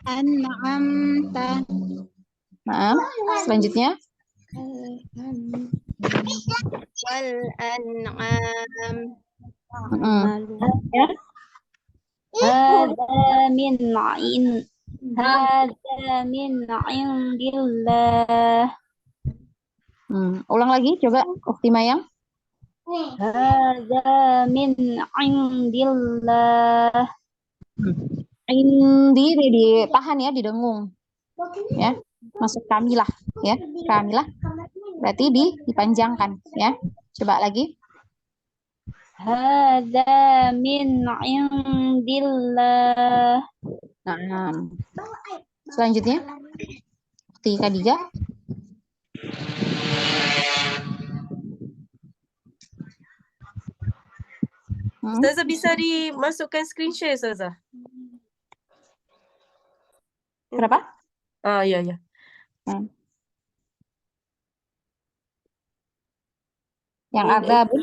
An'amta. Nah, selanjutnya Wal an'am. ya. Hadza min indillah. Ulang lagi coba Ukhti Mayang. Hadza min indillah. Indi ini ditahan ya, didengung. Ya, masuk kamilah ya. Kamilah berarti dipanjangkan ya. Coba lagi. Hadza min indillah. Nah, selanjutnya Ukhti Khadijah. Ustazah bisa dimasukkan screen share Ustazah? Berapa? Iya. Yang azabun.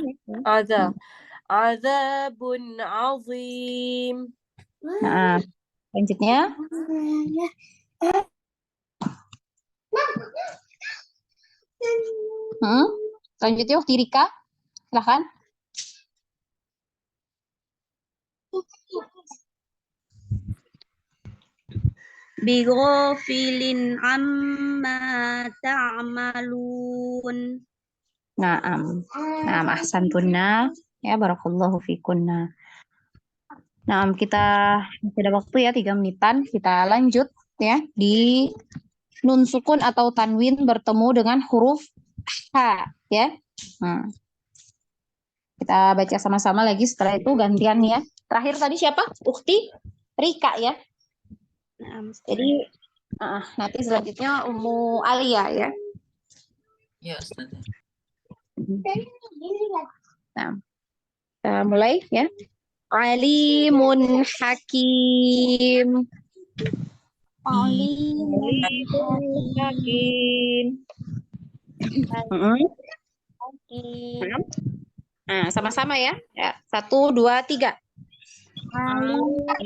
Azabun azim. Nah, selanjutnya selanjutnya Ukhti Rika, silahkan. Bighafilin amma ta'malun. Naam, ahsantunna ya, barakallahu fikunna. Kita masih ada waktu ya 3 menitan. Kita lanjut ya di nun sukun atau tanwin bertemu dengan huruf ha ya. Kita baca sama-sama lagi, setelah itu gantian ya. Terakhir tadi siapa? Ukhti Rika ya. Jadi nanti selanjutnya Ummu Alia ya. Ya, Ustazah. Nah, Kita mulai ya. Alimun hakim. Alimun hakim. Nah, sama-sama ya. Ya, 1, 2, 3.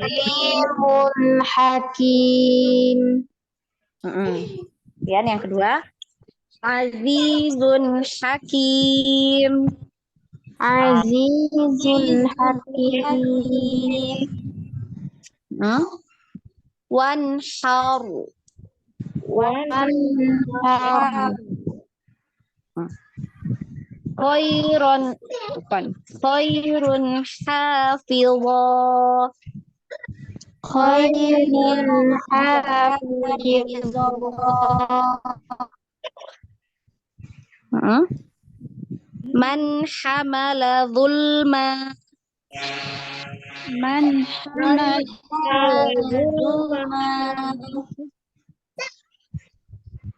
Alimun hakim. Kemudian yang kedua. Azizun hakim. Azizul hakim. Wanhar. Khairun. Bukan. Khairun hafidha. Khairul hafidha. Man hamala zulma. Man hamala zulma.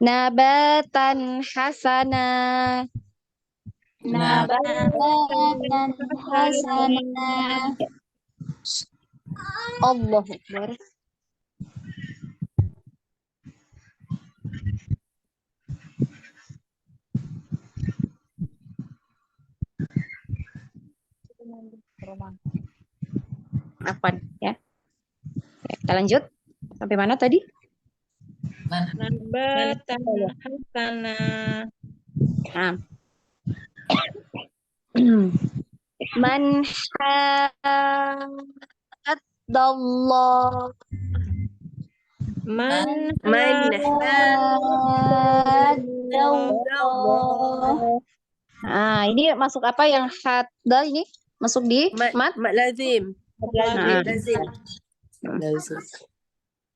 Nabatan hasana. Nabatan hasana. Allahu Akbar. Afwan ya. Oke, kita lanjut. Sampai mana tadi? Nabatan hasana. Nah. Man haddallah. Man haddallah. Nah, ini masuk apa yang hadda ini? Masuk di mat? lazim. Nah. Lazim.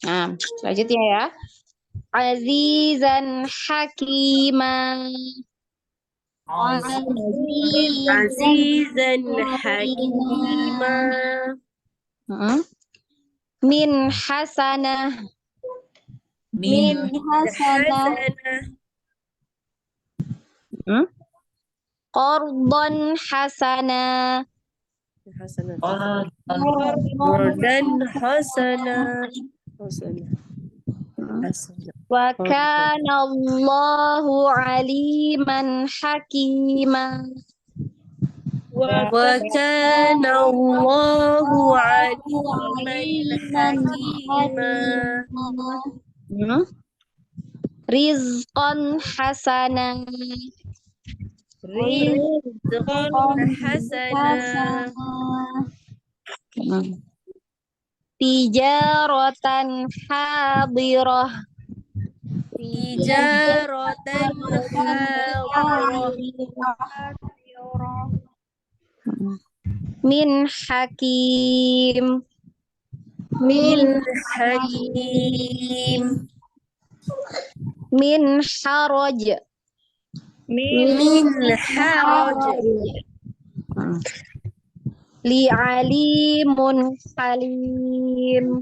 Nah, selanjutnya ya. Azizan hakima. Azizan hakima. Min hasanah. Min hasanah. Qardan hasanah. Qardan hasanah. Wa kana Allahu aliman hakima. Wa kana Allahu aliman hakima. Rizqan hasanah. Rizqan hasanah. Tijaratan hadirah. Tijaratan hadirah. Min hakim. Min hakim. Min haraj. Min haraj. Li alimun halim.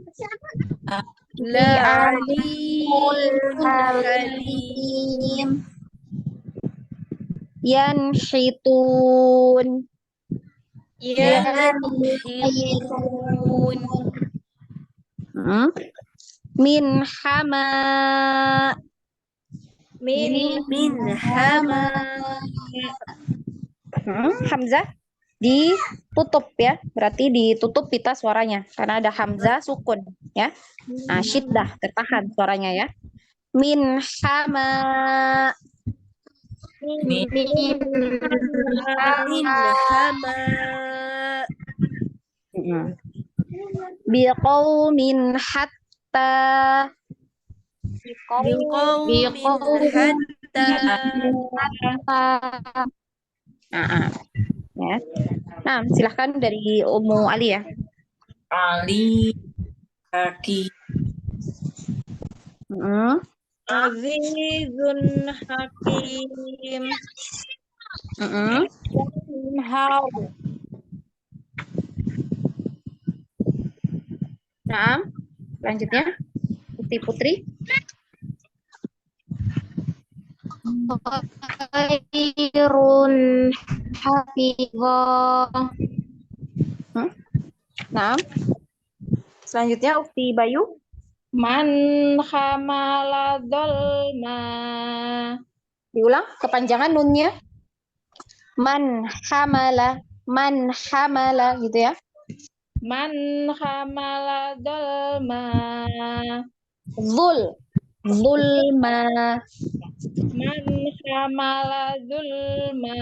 La alimun halim. Yanhitun. Yanhitun. Min hama. Min hama. Hamzah ditutup ya, berarti ditutup pita suaranya karena ada hamzah sukun ya. Nah, syiddah tertahan suaranya ya. Min hama. Min hama. Biqaumin hatta. Biqaumin hatta. Ya. Nah, silahkan dari Ummu Ali ya. Ali Haki. Azizun hakim. Nah, selanjutnya Putri. Khairun hafidha. Nah, selanjutnya Ukti Bayu. Man hamala dolma. Diulang kepanjangan nunnya. Man hamala gitu ya. Man hamala dolma. Zulma. Man hamala zulma.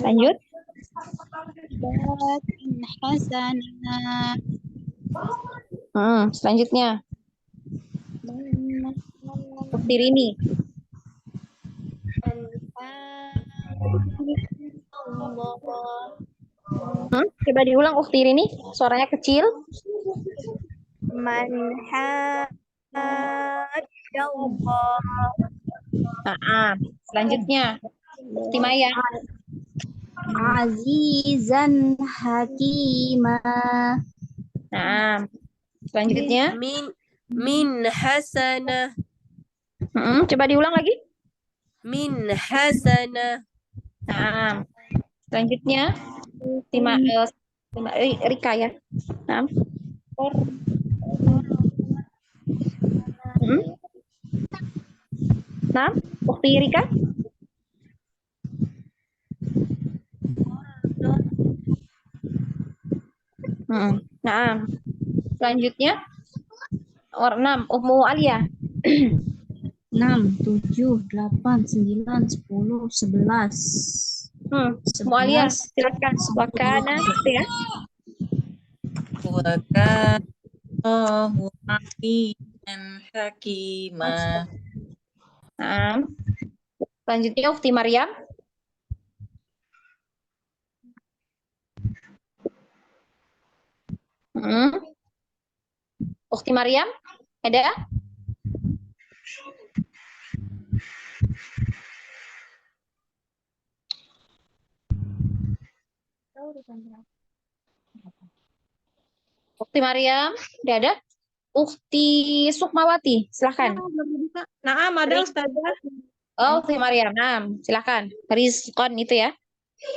Lanjut. hasanah. Selanjutnya Ukti Rini. Coba diulang Ukti Rini, suaranya kecil. Man Selanjutnya Ukti Maya. azizan hakima. Selanjutnya min hasanah. coba diulang lagi. Min hasanah. Selanjutnya Rika ya. Ukti Rika. Selanjutnya nomor 6 Ummu Alia. 6, 7, 8, 9, 10, 11. Ummu Alia, silakan. Wakana gitu ya. Wa kana Allahu aliman hakima. Selanjutnya Ukti Maryam. Ukti Maryam, ada? Ukti Maryam, udah ada? Ukti Sukmawati, silahkan. Naam, ada Ustazah. Oh, Ukti Maryam, silahkan. Rizkon itu ya.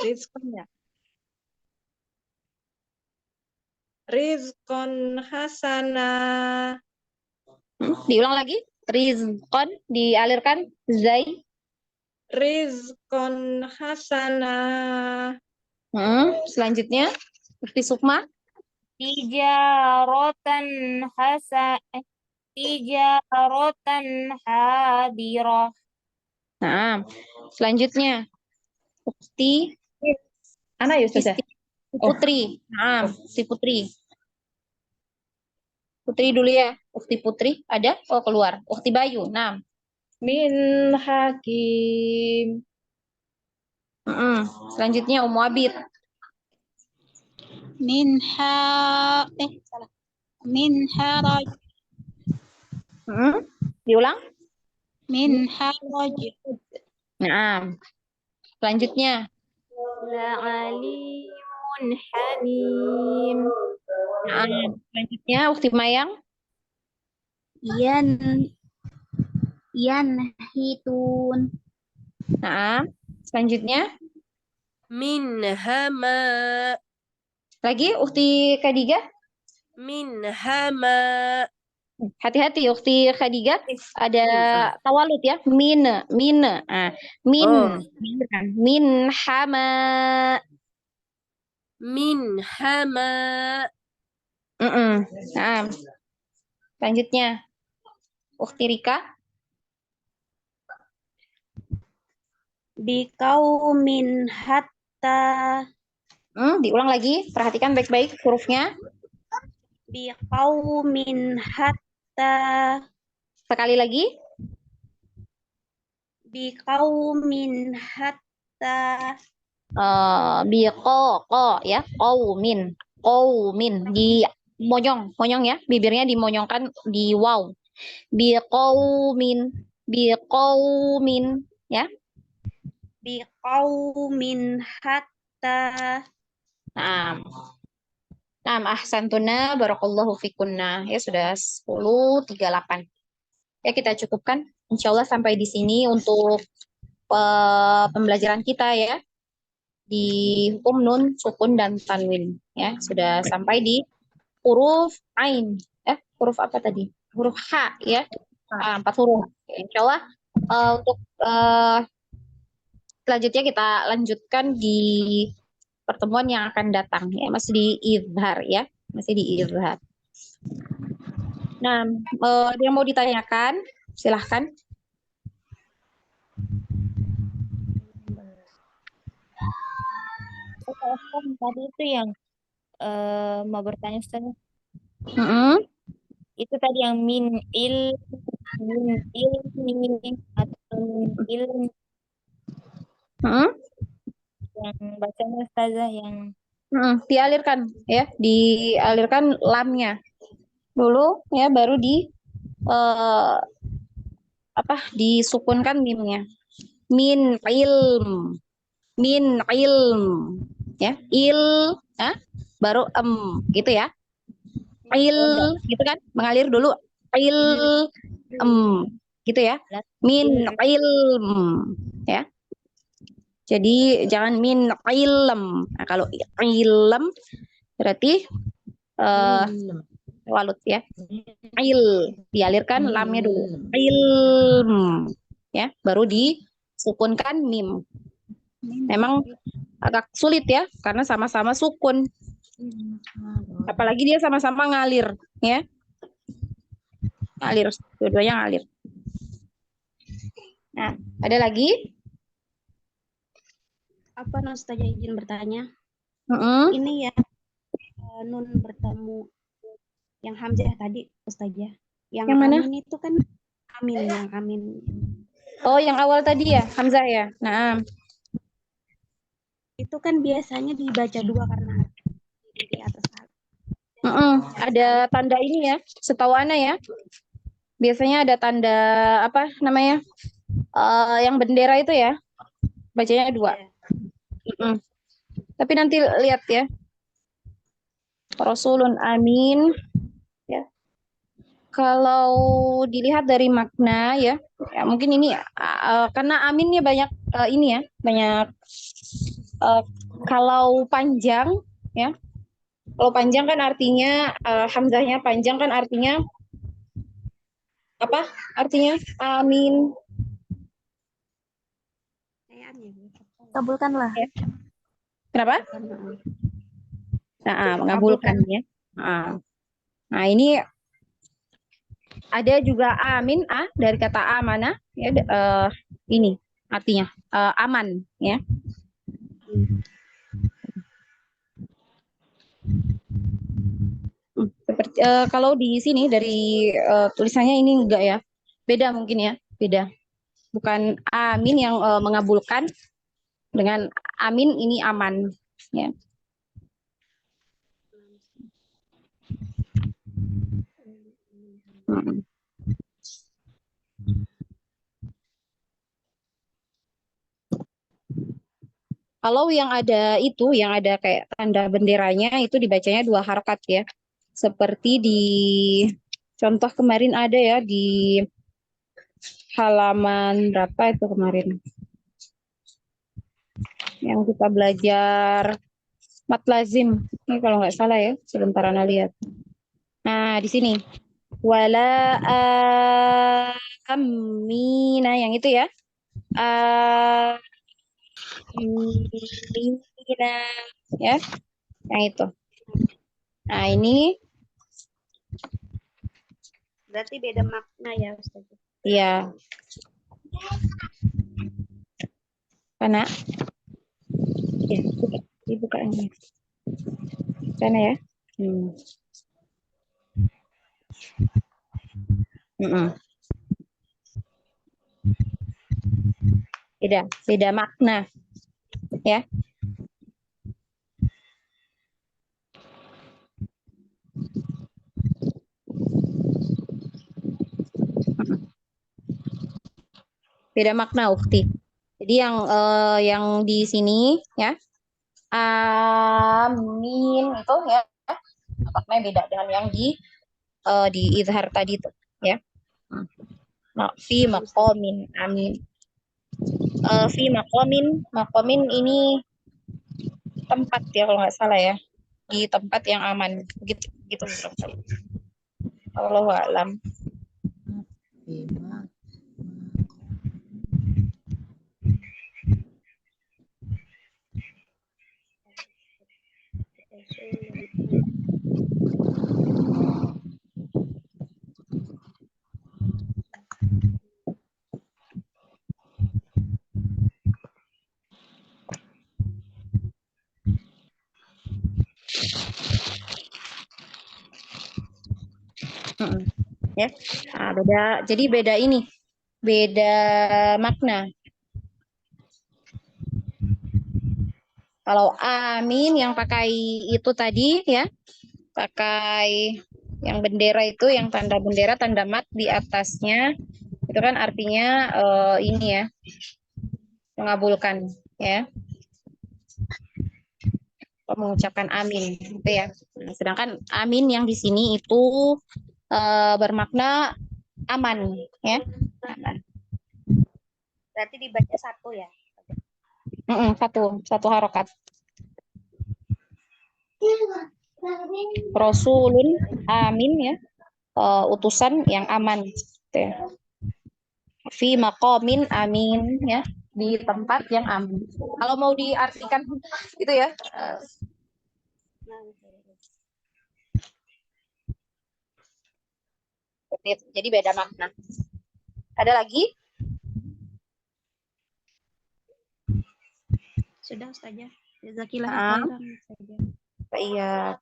Rizkon ya. Rizkon hasanah. Diulang lagi. Rizkon, dialirkan. Zai. Rizkon hasanah. Selanjutnya, Ukti Sukma. Tijaratan hadirah. Selanjutnya, Ukti Ana ya Ustazah? Putri. Ukti Putri. Putri dulu ya. Ukti Putri ada? Oh, keluar. Ukti Bayu. Min hakim. Selanjutnya Ummu Abid. Min haraj. Diulang. Min haraj. Selanjutnya La'alimun hamim. Selanjutnya Ukti Mayang. Yanhitun. Selanjutnya Min hama. lagi Ukti Khadijah. Min hama. Hati-hati Ukti Khadijah, ada tawalud ya. Min. Min hama. Min hama. Selanjutnya Ukti Rika. Biqaumin hatta. Diulang lagi, perhatikan baik-baik hurufnya. Biqaumin hatta. Sekali lagi. Biqaumin hatta. Biqo ya, qaumin di monyong ya, bibirnya dimonyongkan di waw. Biqaumin ya. Biqaumin hatta. Ahsantuna barakallahu fikunna. Ya sudah 10:38. Ya kita cukupkan. Insyaallah sampai di sini untuk pembelajaran kita ya. di hukum nun, sukun dan tanwin ya. Sudah sampai di huruf ain. Huruf apa tadi? Huruf H ya. 4 huruf. Insya Allah untuk selanjutnya kita lanjutkan di pertemuan yang akan datang ya, masih di izhar ya, masih di izhar. Nah, ada yang mau ditanyakan? Silahkan. Tadi itu yang mau bertanya Ustaz. Itu tadi yang min ilmi atau min ilmi yang bacanya Ustazah yang Dialirkan ya, dialirkan lamnya dulu ya, baru disukunkan mimnya. Min ilm ya, baru gitu ya. Gitu kan, mengalir dulu gitu ya. Min ilm ya. Jadi jangan min ilm. Nah, kalau ilm berarti walut ya. Dialirkan lamnya dulu. Ilm ya, baru disukunkan mim. Memang agak sulit ya, karena sama-sama sukun. Apalagi dia sama-sama ngalir ya. Ngalir, dua-duanya ngalir. Nah, ada lagi? Apa Ustazah izin bertanya? Ini ya nun bertemu yang hamzah tadi Ustazah. Yang mana? amin itu kan amin, yang amin. Oh, yang awal tadi ya, hamzah ya. Nah, itu kan biasanya dibaca dua karena di atas. Ada tanda ini ya, setahu Ana ya. Biasanya ada tanda apa namanya? Yang bendera itu ya. Bacanya dua. Tapi nanti lihat ya. Rasulun amin ya. Kalau dilihat dari makna ya mungkin ini karena aminnya banyak ini ya, banyak kalau panjang ya. Kalau panjang kan artinya hamzahnya panjang kan artinya apa? Artinya amin. Kabulkanlah. Ya. Kenapa? Nah, mengabulkan ya. Nah, ini ada juga amin dari kata amanah ya, ini artinya aman ya. Seperti kalau di sini dari tulisannya ini enggak ya, beda mungkin ya, beda. Bukan amin yang mengabulkan, dengan amin ini aman ya. Kalau yang ada itu, yang ada kayak tanda benderanya itu dibacanya 2 harokat ya. Seperti di contoh kemarin ada ya di halaman berapa itu kemarin? Yang kita belajar mat lazim. Ini kalau nggak salah ya, sebentar Ana lihat. Nah, di sini. Wala amina, yang itu ya. Amina ya. Yang itu. Nah, ini berarti beda makna ya Ustaz. Iya. Mana? Ya, dibuka ini. Sana ya. Beda makna. Ya. Beda makna, Ukti. Jadi yang di sini ya, amin itu ya, maknanya beda dengan yang di izhar tadi itu ya. Fi maqamin amin. Fi maqamin ini tempat ya kalau nggak salah ya, di tempat yang aman gitu gitu. Allahu a'lam. Bima. Ya, nah, beda. Jadi beda ini, beda makna. Kalau amin yang pakai itu tadi ya, pakai yang bendera itu, yang tanda bendera, tanda mat di atasnya, itu kan artinya ini ya, mengabulkan ya, mengucapkan amin gitu ya. Nah, sedangkan amin yang di sini itu bermakna aman ya. Aman. Berarti dibaca satu ya. Satu harokat. Rasulun amin ya, utusan yang aman gitu ya. Fi maqamin amin ya, di tempat yang aman. Kalau mau diartikan gitu ya. Jadi beda makna. Ada lagi? Sudah Ustazah. Jazakillah Nah. khairan Ustazah. Iya.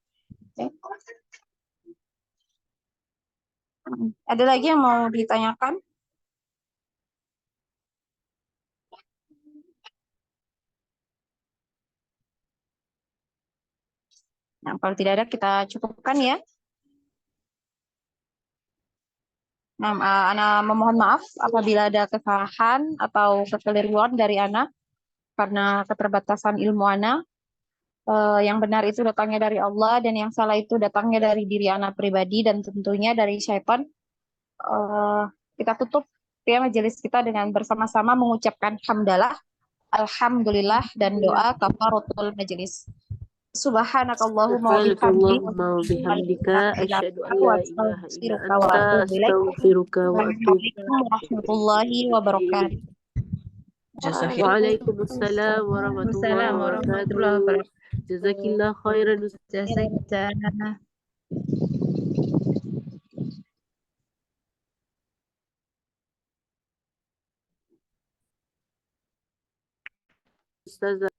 Ada lagi yang mau ditanyakan? Nah, kalau tidak ada kita cukupkan ya. Nah, Ana memohon maaf apabila ada kesalahan atau kekeliruan dari Ana karena keterbatasan ilmu Ana. Yang benar itu datangnya dari Allah dan yang salah itu datangnya dari diri Ana pribadi dan tentunya dari syaitan. Kita tutup ya majelis kita dengan bersama-sama mengucapkan hamdalah, alhamdulillah dan doa kafaratul majelis. Subhanakallahumma wa Subhanakallahumma wa bihamdika asyhadu an la ilaha illa anta astaghfiruka wa atubu warahmatullahi wabarakatuh. Waalaikumsalam warahmatullahi wabarakatuh. Jazakillah khairan Ustazah.